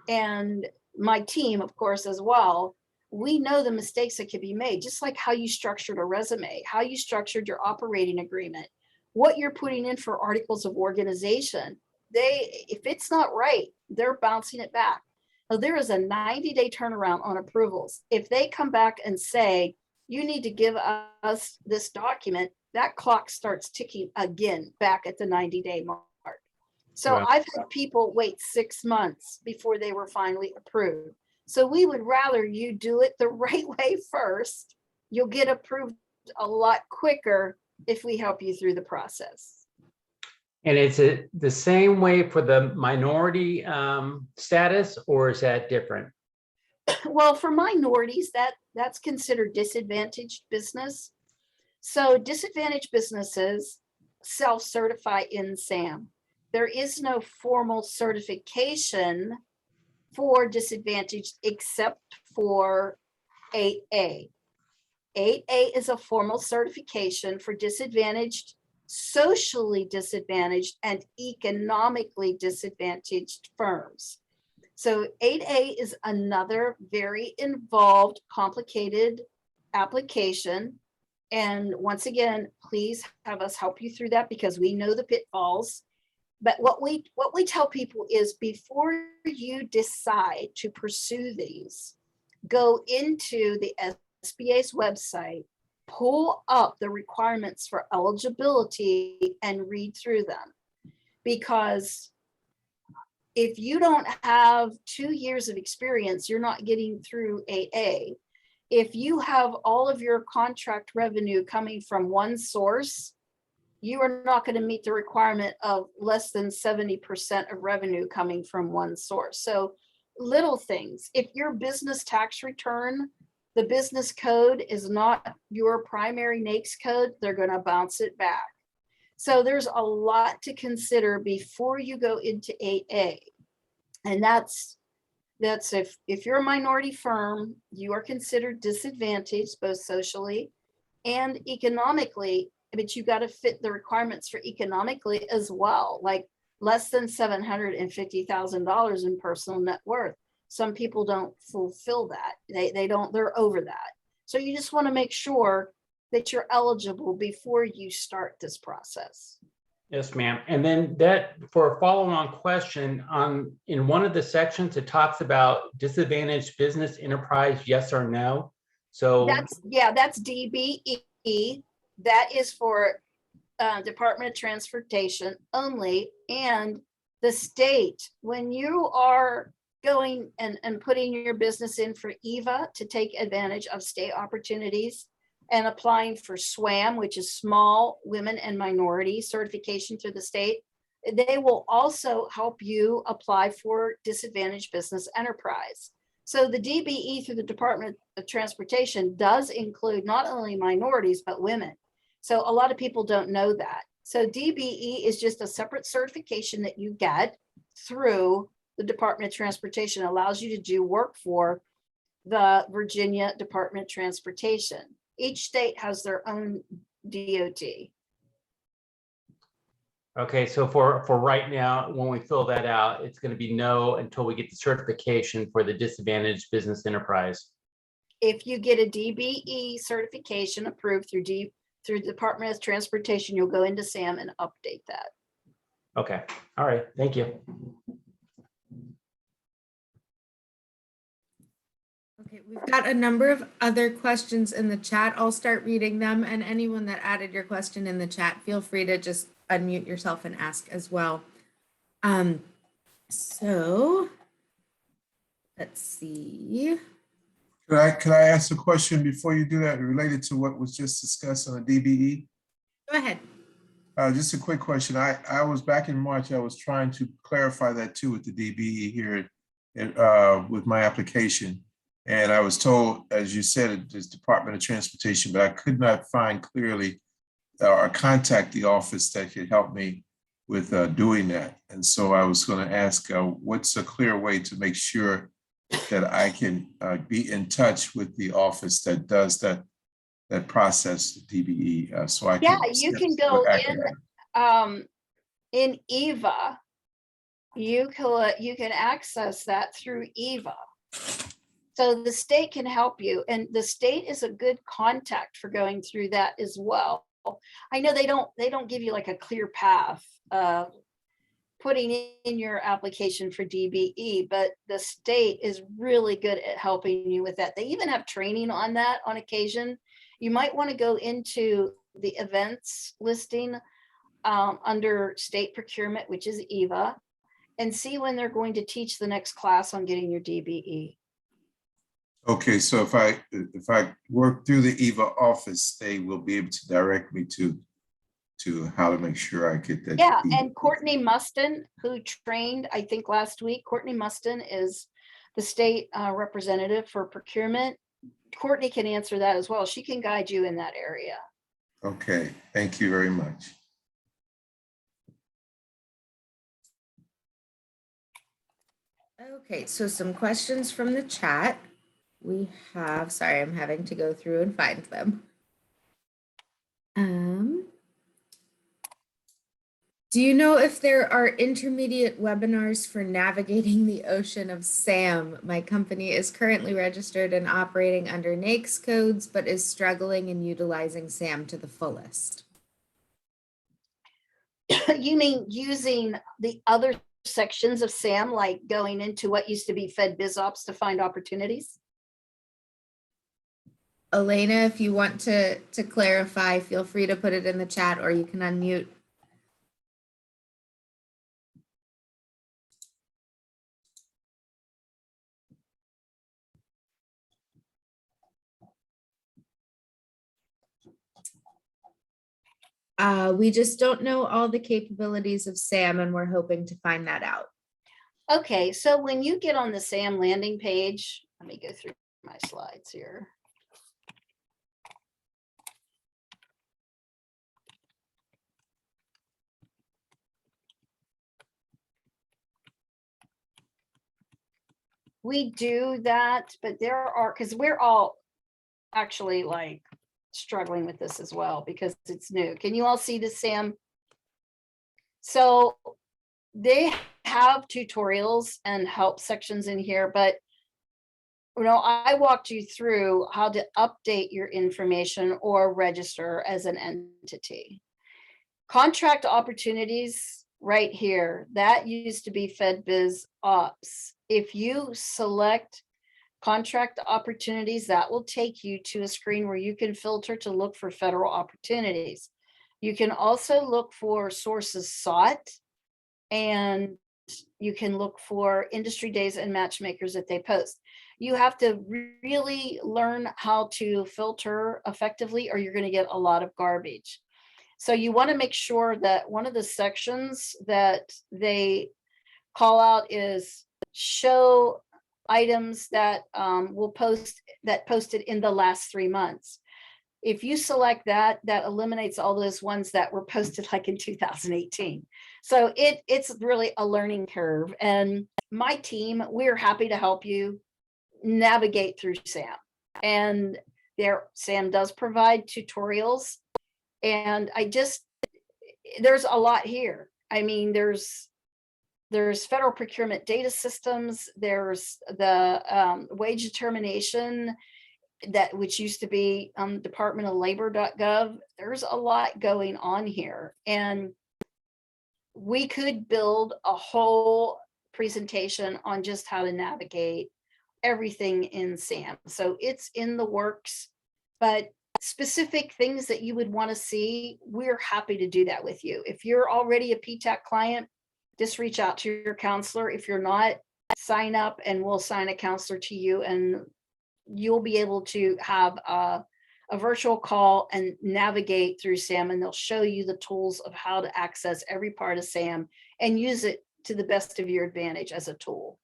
and my team, of course, as well. we know the mistakes that could be made, just like how you structured a resume, how you structured your operating agreement, what you're putting in for articles of organization. If it's not right, they're bouncing it back. Now, there is a 90-day turnaround on approvals. If they come back and say, you need to give us this document, that clock starts ticking again back at the 90-day mark. So Wow. I've had people wait 6 months before they were finally approved. So we would rather you do it the right way first. You'll get approved a lot quicker if we help you through the process. And is it the same way for the minority status, or is that different? Well, for minorities, that's considered disadvantaged business. So disadvantaged businesses self-certify in SAM. There is no formal certification for disadvantaged except for 8A. 8A is a formal certification for disadvantaged, socially disadvantaged, and economically disadvantaged firms. So 8A is another very involved, complicated application. And once again, please have us help you through that because we know the pitfalls. But what we tell people is before you decide to pursue these, go into the SBA's website, pull up the requirements for eligibility and read through them. Because if you don't have 2 years of experience, you're not getting through 8A. If you have all of your contract revenue coming from one source, you are not going to meet the requirement of less than 70% of revenue coming from one source. So little things. If your business tax return, the business code is not your primary NAICS code, they're going to bounce it back. So there's a lot to consider before you go into 8A. And that's if you're a minority firm, you are considered disadvantaged both socially and economically, but you got to fit the requirements for economically as well, like less than $750,000 in personal net worth. Some people don't fulfill that. They're over that. So you just want to make sure that you're eligible before you start this process. Yes, ma'am. And then that, for a follow-on question, in one of the sections, it talks about disadvantaged business enterprise, yes or no. So that's DBE. That is for Department of Transportation only. And the state, when you are going and putting your business in for EVA to take advantage of state opportunities, and applying for SWAM, which is Small Women and Minority Certification through the state, they will also help you apply for Disadvantaged Business Enterprise. So the DBE through the Department of Transportation does include not only minorities, but women. So a lot of people don't know that. So DBE is just a separate certification that you get through the Department of Transportation. It allows you to do work for the Virginia Department of Transportation. Each state has their own DOT. okay, so for right now, when we fill that out, it's going to be no until we get the certification for the disadvantaged business enterprise. If you get a DBE certification approved through Department of Transportation, you'll go into SAM and update that. Okay, all right, thank you. Okay, we've got a number of other questions in the chat. I'll start reading them, and anyone that added your question in the chat, feel free to just unmute yourself and ask as well. So let's see. Could I ask a question before you do that related to what was just discussed on the DBE? Go ahead. Just a quick question. I was back in March, I was trying to clarify that too with the DBE here with my application. And I was told, as you said, it is Department of Transportation, but I could not find clearly or contact the office that could help me with doing that. And so I was going to ask, what's a clear way to make sure that I can be in touch with the office that does that process, DBE, so I can. Yeah, you can go in EVA. You can access that through EVA. So the state can help you, and the state is a good contact for going through that as well. I know they don't give you like a clear path putting in your application for DBE, but the state is really good at helping you with that. They even have training on that on occasion. You might want to go into the events listing under state procurement, which is EVA, and see when they're going to teach the next class on getting your DBE. Okay, so if I work through the EVA office, they will be able to direct me to how to make sure I get that. Yeah, EVA. and Courtney Mustin, who trained, I think last week, Courtney Mustin is the state representative for procurement. Courtney can answer that as well. She can guide you in that area. Okay, thank you very much. Okay, so some questions from the chat. We have, sorry, I'm having to go through and find them. Do you know if there are intermediate webinars for navigating the ocean of SAM? My company is currently registered and operating under NAICS codes, but is struggling in utilizing SAM to the fullest. You mean using the other sections of SAM, like going into what used to be Fed Biz Ops to find opportunities? Elena, if you want to clarify, feel free to put it in the chat or you can unmute. We just don't know all the capabilities of SAM and we're hoping to find that out. Okay, so when you get on the SAM landing page, let me go through my slides here. We do that, but there are, because we're all actually like struggling with this as well because it's new. Can you all see this, Sam? So they have tutorials and help sections in here, but I walked you through how to update your information or register as an entity. Contract opportunities right here, that used to be Fed Biz Ops. If you select contract opportunities, that will take you to a screen where you can filter to look for federal opportunities. You can also look for sources sought, and you can look for industry days and matchmakers that they post. You have to really learn how to filter effectively or you're going to get a lot of garbage. So you want to make sure that one of the sections that they call out is show items that will post that posted in the last 3 months. If you select that, that eliminates all those ones that were posted like in 2018. So it's really a learning curve. And my team, we're happy to help you navigate through SAM. And SAM does provide tutorials. And there's a lot here. I mean, there's federal procurement data systems, there's the wage determination, which used to be departmentof.labor.gov. There's a lot going on here. And we could build a whole presentation on just how to navigate everything in SAM. So it's in the works, but specific things that you would want to see, we're happy to do that with you. If you're already a PTAC client, just reach out to your counselor. If you're not, sign up and we'll assign a counselor to you, and you'll be able to have a virtual call and navigate through SAM, and they'll show you the tools of how to access every part of SAM and use it to the best of your advantage as a tool.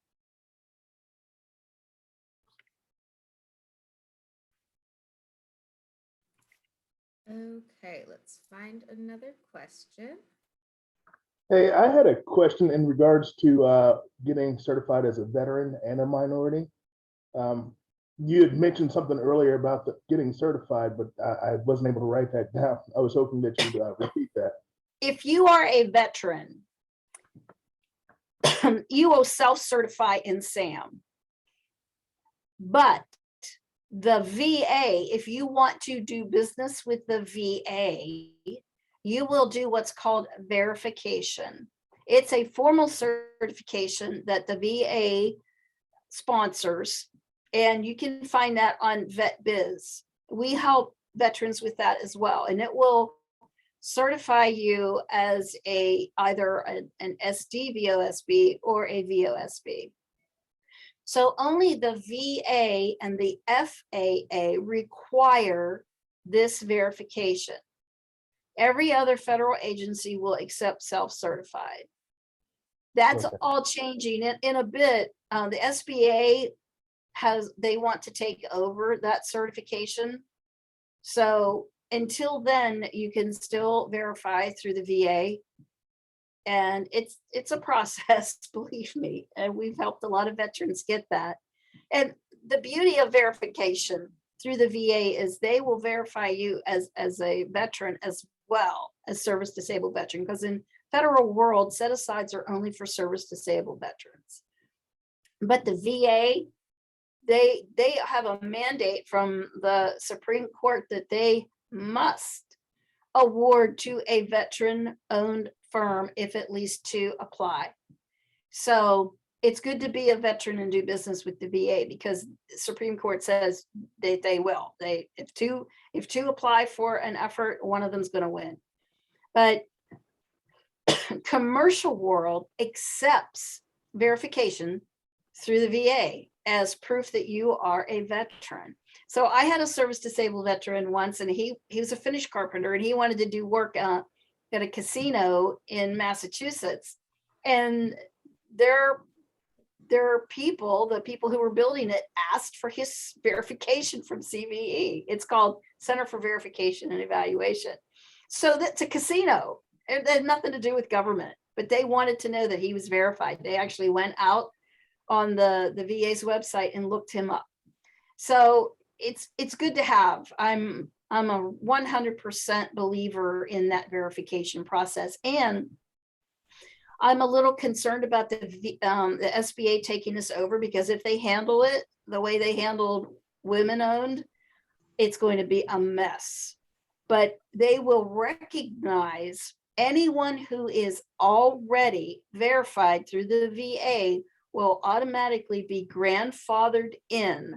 Okay, let's find another question. Hey, I had a question in regards to getting certified as a veteran and a minority. You had mentioned something earlier about getting certified, but I wasn't able to write that down. I was hoping that you'd repeat that. If you are a veteran, you will self-certify in SAM. But the VA, if you want to do business with the VA, you will do what's called verification. It's a formal certification that the VA sponsors, and you can find that on VetBiz. We help veterans with that as well, and it will certify you as either an SD VOSB or a VOSB. So only the VA and the FAA require this verification. Every other federal agency will accept self-certified. That's Okay. all changing in a bit. The SBA they want to take over that certification. So until then, you can still verify through the VA. And it's a process, believe me, and we've helped a lot of veterans get that. And the beauty of verification through the VA is they will verify you as a veteran as well as service disabled veteran, because in federal world, set-asides are only for service disabled veterans. But the VA, they have a mandate from the Supreme Court that they must award to a veteran-owned firm if at least two apply. So it's good to be a veteran and do business with the VA, because the Supreme Court says they will. If two apply for an effort, one of them's going to win. But commercial world accepts verification through the VA as proof that you are a veteran. So I had a service disabled veteran once, and he was a finish carpenter, and he wanted to do work at a casino in Massachusetts. And their people, the people who were building it, asked for his verification from CVE. It's called Center for Verification and Evaluation. So that's a casino. It had nothing to do with government, but they wanted to know that he was verified. They actually went out on the VA's website and looked him up. So it's good to have. I'm a 100% believer in that verification process. And I'm a little concerned about the SBA taking this over, because if they handle it the way they handled women-owned, it's going to be a mess. But they will recognize anyone who is already verified through the VA will automatically be grandfathered in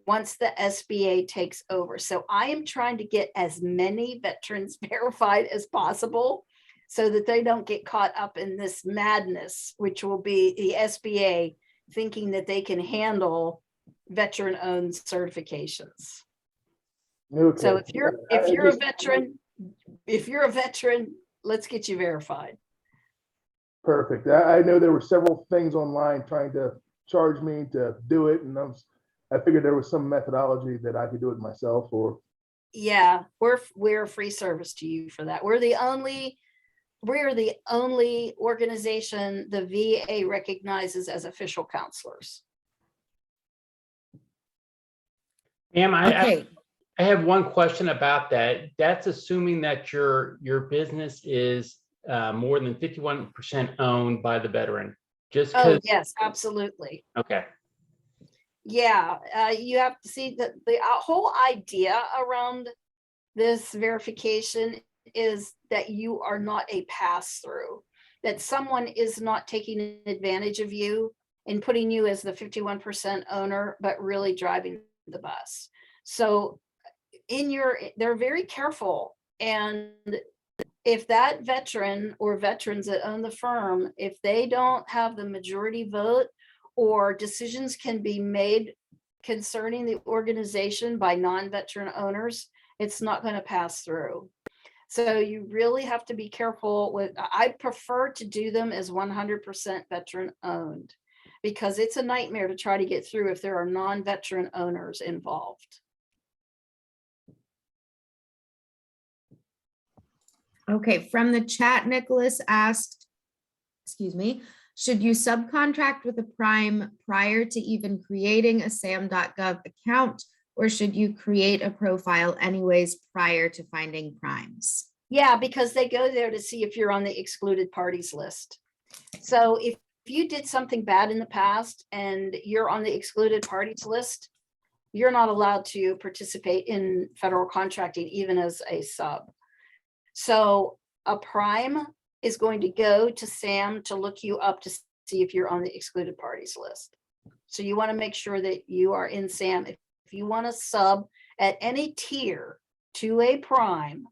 once the SBA takes over. So I am trying to get as many veterans verified as possible so that they don't get caught up in this madness, which will be the SBA thinking that they can handle veteran-owned certifications. Okay. So if you're a veteran, let's get you verified. Perfect. I know there were several things online trying to charge me to do it, and I figured there was some methodology that I could do it myself. Or yeah, we're a free service to you for that. We're the only organization the VA recognizes as official counselors. Ma'am, Okay, I have one question about that. That's assuming that your business is more than 51% owned by the veteran. Just Oh, because. yes, absolutely. Okay. Yeah, you have to see that the whole idea around this verification is that you are not a pass-through, that someone is not taking advantage of you and putting you as the 51% owner, but really driving the bus. So they're very careful. And if that veteran or veterans that own the firm, if they don't have the majority vote, or decisions can be made concerning the organization by non-veteran owners, it's not going to pass through. So you really have to be careful with, I prefer to do them as 100% veteran owned, because it's a nightmare to try to get through if there are non-veteran owners involved. okay. From the chat, Nicholas asked, excuse me, should you subcontract with a prime prior to even creating a SAM.gov account, or should you create a profile anyways prior to finding primes? Yeah, because they go there to see if you're on the excluded parties list. So you did something bad in the past and you're on the excluded parties list, you're not allowed to participate in federal contracting, even as a sub. So a prime is going to go to SAM to look you up to see if you're on the excluded parties list. So you want to make sure that you are in SAM. If you want to sub at any tier to a prime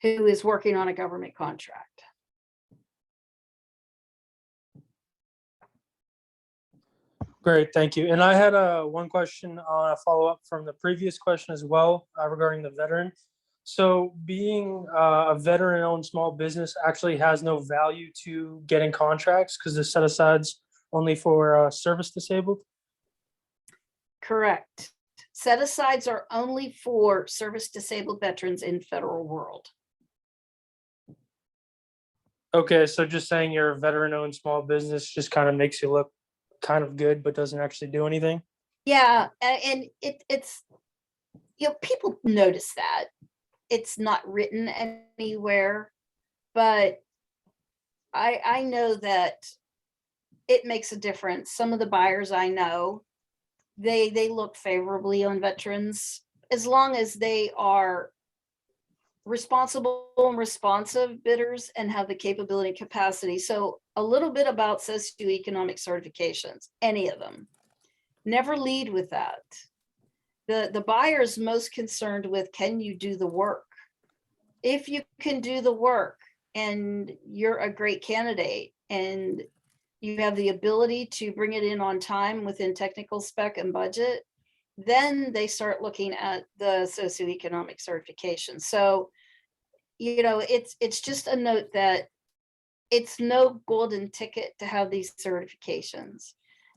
who is working on a government contract. Great, thank you. And I had one question on a follow-up from the previous question as well regarding the veteran. So being a veteran-owned small business actually has no value to getting contracts because the set-asides only for service disabled? Correct. Set-asides are only for service disabled veterans in federal world. Okay, so just saying you're a veteran-owned small business just kind of makes you look kind of good, but doesn't actually do anything? Yeah, and it's, you know, people notice that. It's not written anywhere, but I know that it makes a difference. Some of the buyers I know, they look favorably on veterans as long as they are responsible and responsive bidders and have the capability and capacity. So a little bit about socioeconomic certifications, any of them. Never lead with that. The buyer is most concerned with, can you do the work? If you can do the work and you're a great candidate and you have the ability to bring it in on time within technical spec and budget, then they start looking at the socioeconomic certification. So, you know, it's just a note that it's no golden ticket to have these certifications.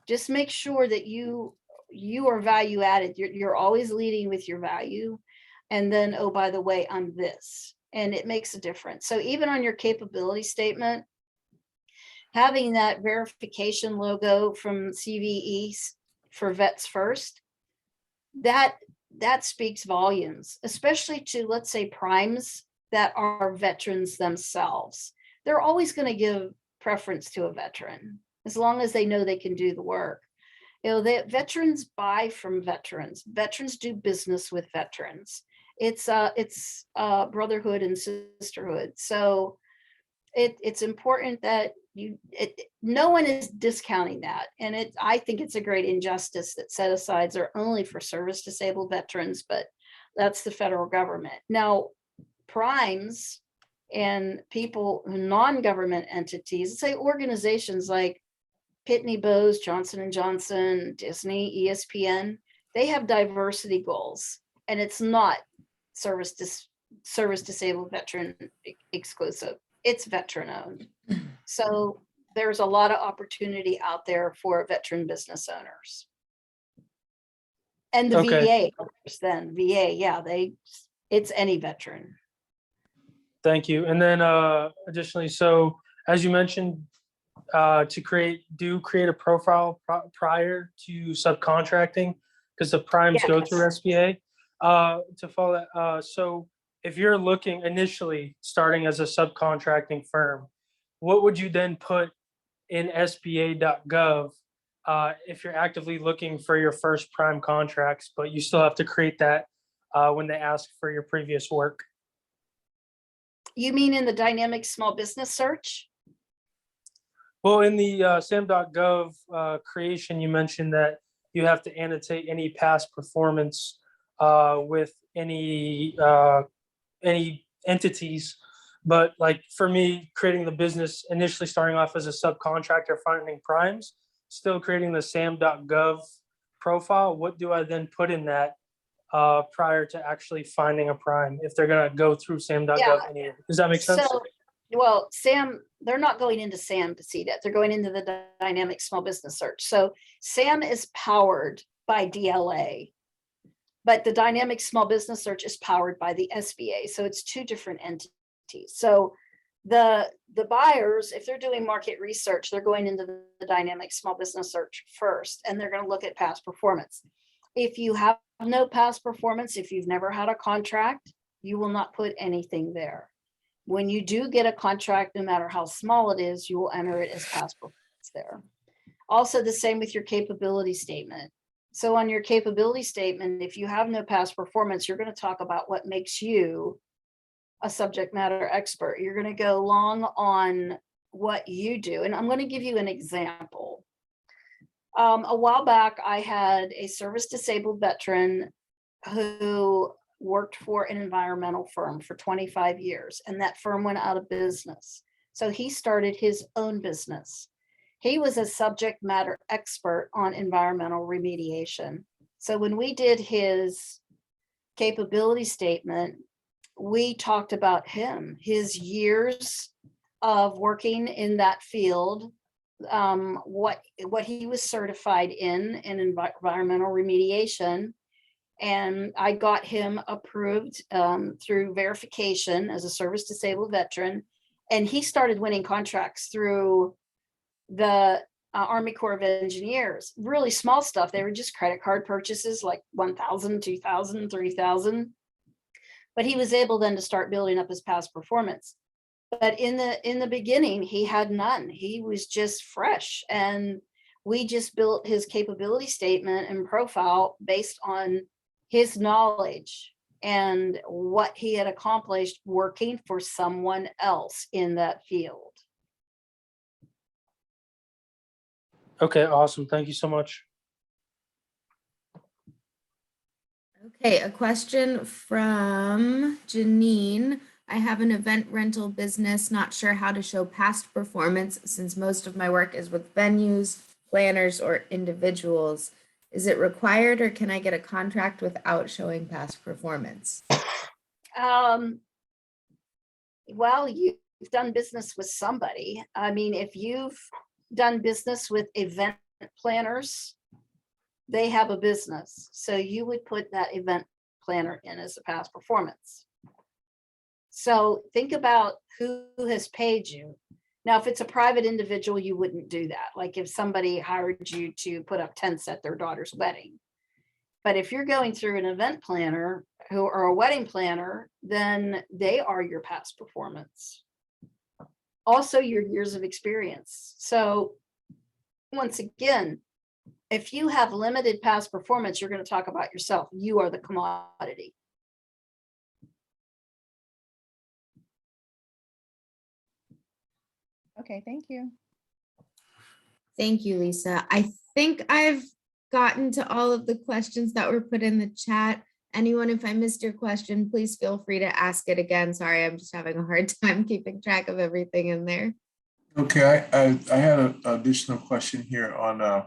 Just make sure that you are value added. You're always leading with your value. And then, oh, by the way, I'm this. And it makes a difference. So even on your capability statement, having that verification logo from CVE for Vets First, that speaks volumes, especially to, let's say, primes that are veterans themselves. They're always going to give preference to a veteran as long as they know they can do the work. You know, that veterans buy from veterans. Veterans do business with veterans. It's brotherhood and sisterhood. So it's important that no one is discounting that. And I think it's a great injustice that set-asides are only for service disabled veterans, but that's the federal government. Now, primes and people, non-government entities, say organizations like Pitney Bowes, Johnson & Johnson, Disney, ESPN, they have diversity goals, and it's not service disabled veteran exclusive. It's veteran owned. So there's a lot of opportunity out there for veteran business owners. And the Okay. VA, then VA, yeah, it's any veteran. Thank you. And then additionally, so as you mentioned, to create a profile prior to subcontracting, because the primes go through SBA. To follow that, so if you're looking initially starting as a subcontracting firm, what would you then put in SBA.gov if you're actively looking for your first prime contracts, but you still have to create that when they ask for your previous work? You mean in the dynamic small business search? Well, in the SAM.gov creation, you mentioned that you have to annotate any past performance with any entities. But like for me, creating the business, initially starting off as a subcontractor, finding primes, still creating the SAM.gov profile, what do I then put in that prior to actually finding a prime if they're going to go through SAM.gov? Yeah. Does that make sense? So, well, SAM, they're not going into SAM to see that. They're going into the dynamic small business search. So SAM is powered by DLA, but the dynamic small business search is powered by the SBA. So it's two different entities. So the buyers, if they're doing market research, they're going into the dynamic small business search first, and they're going to look at past performance. If you have no past performance, if you've never had a contract, you will not put anything there. When you do get a contract, no matter how small it is, you will enter it as past performance. off there. Also, the same with your capability statement. So on your capability statement, if you have no past performance, you're going to talk about what makes you a subject matter expert. You're going to go long on what you do. And I'm going to give you an example. A while back, I had a service disabled veteran who worked for an environmental firm for 25 years, and that firm went out of business. So he started his own business. He was a subject matter expert on environmental remediation. So when we did his capability statement, we talked about him, his years of working in that field, what he was certified in environmental remediation. And I got him approved through verification as a service disabled veteran. And he started winning contracts through the Army Corps of Engineers, really small stuff. They were just credit card purchases, like 1,000, 2,000, 3,000. But he was able then to start building up his past performance. But in the beginning, he had none. He was just fresh. And we just built his capability statement and profile based on his knowledge and what he had accomplished working for someone else in that field. Okay, awesome. Thank you so much. Okay, a question from Janine. I have an event rental business, not sure how to show past performance since most of my work is with venues, planners, or individuals. Is it required or can I get a contract without showing past performance? Well, you've done business with somebody. I mean, if you've done business with event planners, they have a business. So you would put that event planner in as a past performance. So think about who has paid you. Now, if it's a private individual, you wouldn't do that. Like if somebody hired you to put up tents at their daughter's wedding. But if you're going through an event planner or a wedding planner, then they are your past performance. Also your years of experience. So once again, if you have limited past performance, you're going to talk about yourself. You are the commodity. Okay, thank you. Thank you, Lisa. I think I've gotten to all of the questions that were put in the chat. Anyone, if I missed your question, please feel free to ask it again. Sorry, I'm just having a hard time keeping track of everything in there. Okay, I had an additional question here on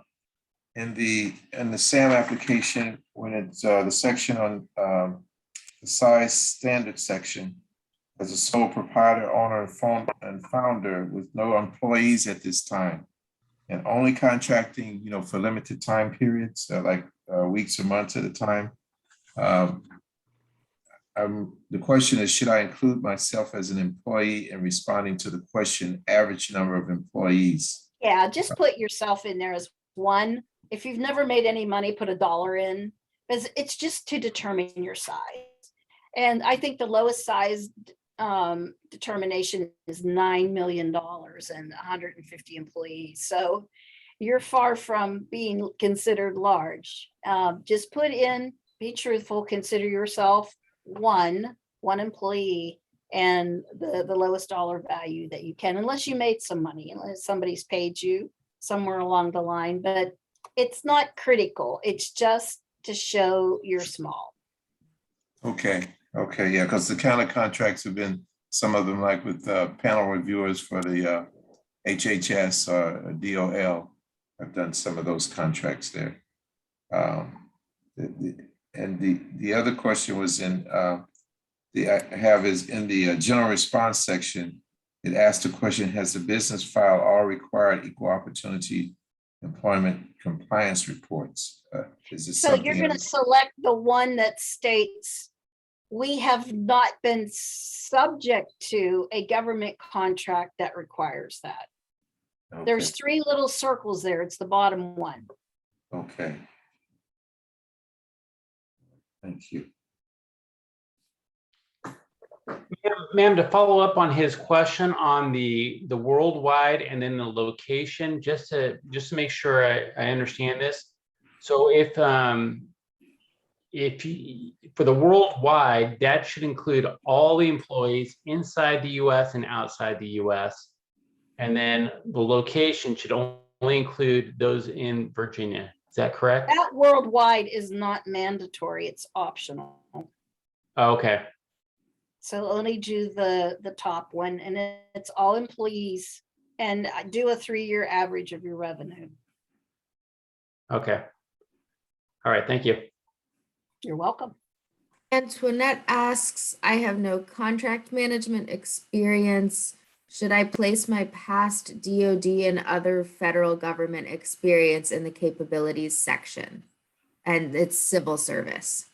in the SAM application when it's the section on the size standard section. As a sole proprietor, owner, and founder with no employees at this time, and only contracting, for limited time periods, like weeks or months at a time. The question is, should I include myself as an employee in responding to the question, average number of employees? Yeah, just put yourself in there as one. If you've never made any money, put $1 in, because it's just to determine your size. And I think the lowest size determination is $9 million and 150 employees. So you're far from being considered large. Just put in, be truthful, consider yourself one employee and the lowest dollar value that you can, unless you made some money, unless somebody's paid you somewhere along the line, but it's not critical. It's just to show you're small. Okay, yeah, because the kind of contracts have been, some of them like with panel reviewers for the HHS or DOL. I've done some of those contracts there. And the other question was in I have is in the general response section. It asked the question: has the business filed all required equal opportunity employment compliance reports? Is this so you're going to select the one that states we have not been subject to a government contract that requires that. Okay. There's 3 little circles there. It's the bottom one. Okay. Thank you. Ma'am, to follow up on his question on the worldwide and then the location, just to make sure I understand this. So if for the worldwide, that should include all the employees inside the US and outside the US. And then the location should only include those in Virginia. Is that correct? That worldwide is not mandatory, it's optional. Okay. So only do the top one, and it's all employees, and do a 3-year average of your revenue. Okay. All right, thank you. You're welcome. Antoinette asks, I have no contract management experience. Should I place my past DoD and other federal government experience in the capabilities section? And it's civil service.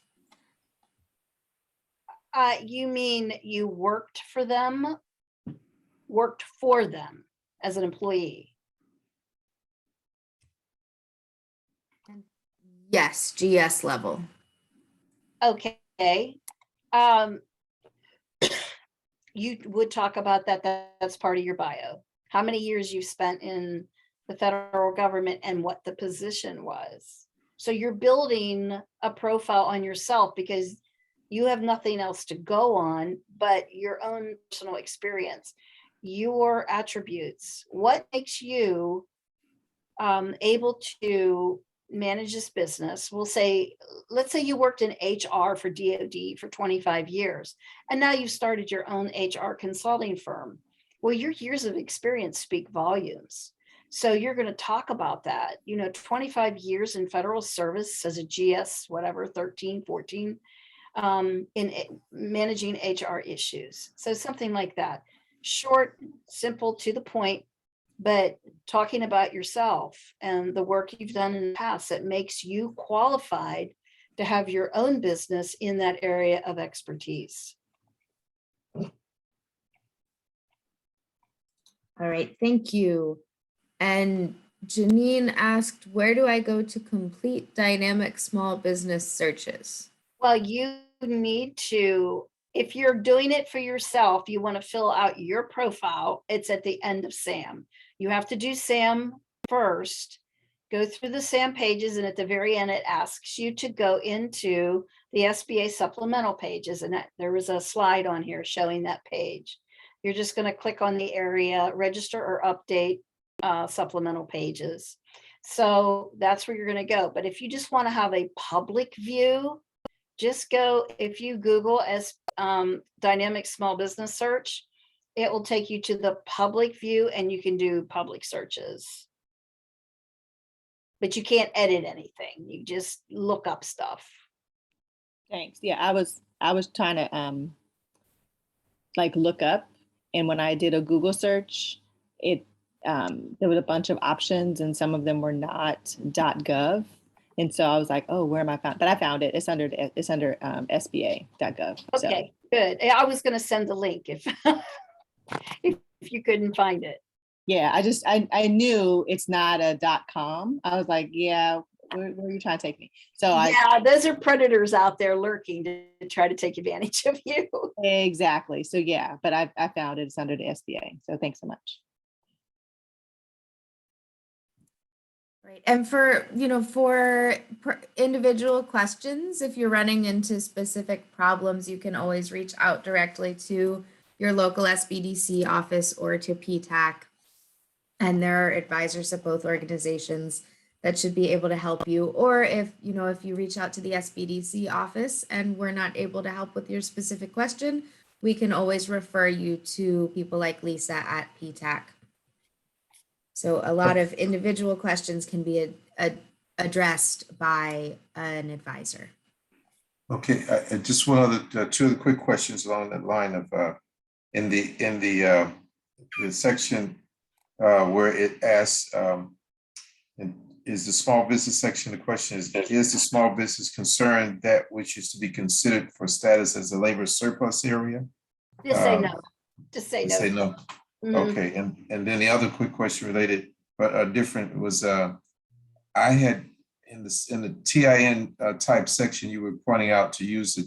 You mean you worked for them as an employee? Yes, GS level. Okay. You would talk about that. That's part of your bio. How many years you've spent in the federal government and what the position was. So you're building a profile on yourself because you have nothing else to go on but your own personal experience, your attributes. What makes you able to manage this business? We'll say, let's say you worked in HR for DoD for 25 years, and now you've started your own HR consulting firm. Well, your years of experience speak volumes. So you're going to talk about that, 25 years in federal service as a GS, whatever, 13, 14, in managing HR issues. So something like that. Short, simple, to the point, but talking about yourself and the work you've done in the past that makes you qualified to have your own business in that area of expertise. All right, thank you. And Janine asked, where do I go to complete dynamic small business searches? Well, you need to, if you're doing it for yourself, you want to fill out your profile. It's at the end of SAM. You have to do SAM first, go through the SAM pages, and at the very end, it asks you to go into the Sba Supplemental Pages. And there was a slide on here showing that page. You're just going to click on the area, register or update supplemental pages. So that's where you're going to go. But if you just want to have a public view, just go, if you Google as dynamic small business search, it will take you to the public view and you can do public searches. But you can't edit anything. You just look up stuff. Thanks. Yeah, I was trying to like look up, and when I did a Google search, there was a bunch of options and some of them were not .gov. And so I was like, oh, where am I found? But I found it. It's under SBA.gov. Okay, good. I was going to send the link if if you couldn't find it. Yeah, I knew it's not a .com. I was like, yeah, where are you trying to take me? So yeah, those are predators out there lurking to try to take advantage of you. Exactly. So yeah, but I found it. It's under the SBA. So thanks so much. Right. And for individual questions, if you're running into specific problems, you can always reach out directly to your local SBDC office or to PTAC. And there are advisors at both organizations that should be able to help you. Or if you reach out to the SBDC office and we're not able to help with your specific question, we can always refer you to people like Lisa at PTAC. So a lot of individual questions can be addressed by an advisor. Okay, just one other, two other quick questions along that line of in the section where it asks, is the small business section, the question is the small business concern that which is to be considered for status as a labor surplus area? Just say no. Just say no. Say no. Mhm. Okay, and then the other quick question related, but different was I had in the TIN type section, you were pointing out to use it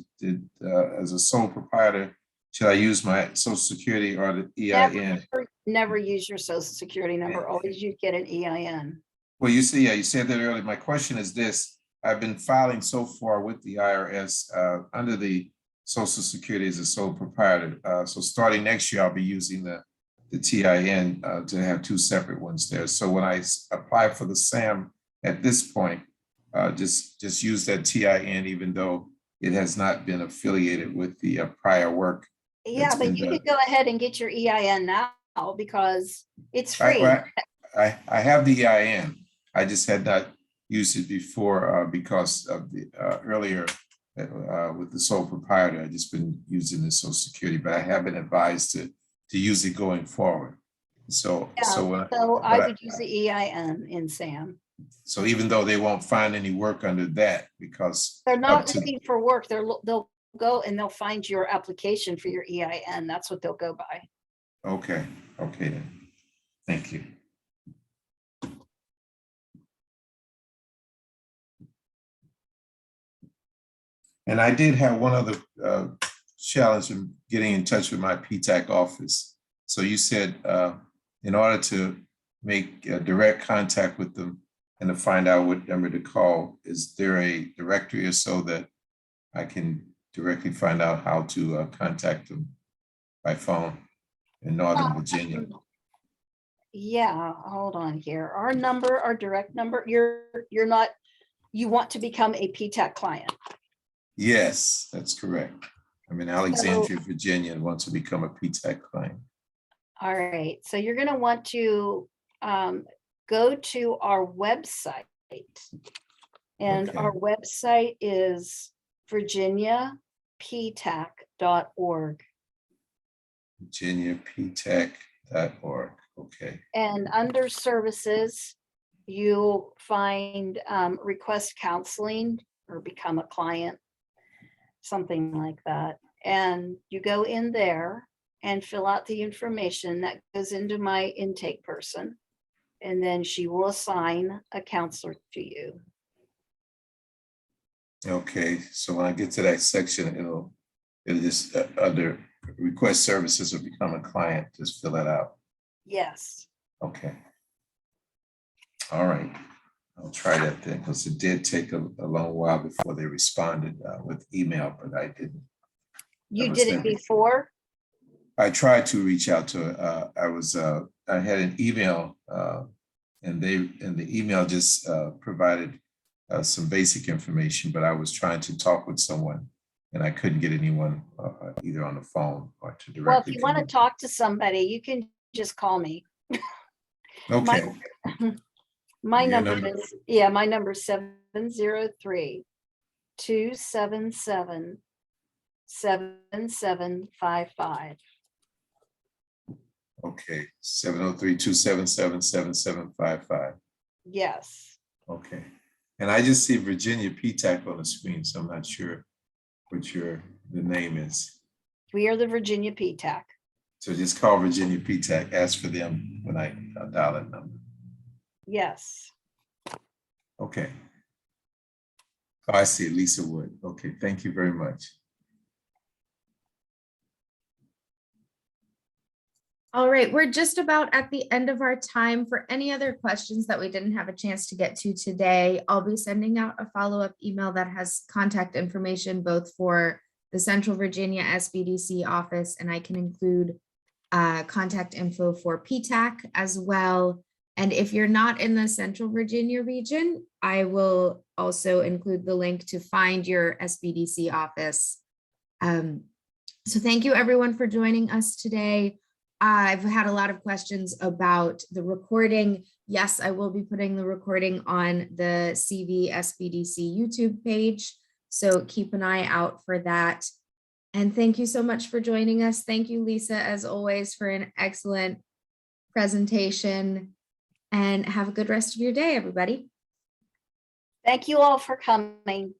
as a sole proprietor Should I use my social security or the EIN? Never use your social security number. Always you get an EIN. Well, you see, yeah, you said that earlier. My question is this: I've been filing so far with the IRS under the social security as a sole proprietor. So starting next year, I'll be using the TIN to have two separate ones there. So when I apply for the SAM at this point, just use that TIN, even though it has not been affiliated with the prior work. Yeah, but you could go ahead and get your EIN now because it's free. I have the EIN. I just had not used it before because of the earlier with the sole proprietor. I just been using the social security, but I have been advised to use it going forward. So I would use the EIN in SAM. So even though they won't find any work under that because they're not looking for work, they'll go and they'll find your application for your EIN. That's what they'll go by. Okay, okay then. Thank you. And I did have one other challenge in getting in touch with my PTAC office. So you said in order to make direct contact with them and to find out what number to call, is there a directory or so that I can directly find out how to contact them by phone in Northern Virginia? Yeah, hold on here. Our number, our direct number, you want to become a PTAC client. Yes, that's correct. I'm in Alexandria, Virginia, and want to become a PTAC client. All right, so you're going to want to go to our website, and our website is virginiaptac.org. virginiaptac.org. Okay. And under services, you'll find request counseling or become a client, something like that. And you go in there and fill out the information that goes into my intake person. And then she will assign a counselor to you. Okay, so when I get to that section, it'll just under request services or become a client, just fill that out. Yes. Okay. All right. I'll try that then, because it did take a long while before they responded with email, but I didn't. You did it before? I tried to reach out to I had an email and the email just provided some basic information, but I was trying to talk with someone and I couldn't get anyone either on the phone or to directly. Well, if you want to talk to somebody, you can just call me. Okay. My number is 703-277-7755. Okay, 703-277-7755. Yes. Okay, and I just see Virginia PTAC on the screen, so I'm not sure what the name is. We are the Virginia PTAC. So just call Virginia PTAC, ask for them when I dial that number. Yes. Okay. Oh, I see Lisa Wood. Okay, thank you very much. All right, we're just about at the end of our time. For any other questions that we didn't have a chance to get to today, I'll be sending out a follow-up email that has contact information both for the Central Virginia SBDC office, and I can include contact info for PTAC as well. And if you're not in the Central Virginia region, I will also include the link to find your SBDC office. So thank you everyone for joining us today. I've had a lot of questions about the recording. Yes, I will be putting the recording on the CV SBDC YouTube page, so keep an eye out for that. And thank you so much for joining us. Thank you, Lisa, as always, for an excellent presentation. And have a good rest of your day, everybody. Thank you all for coming.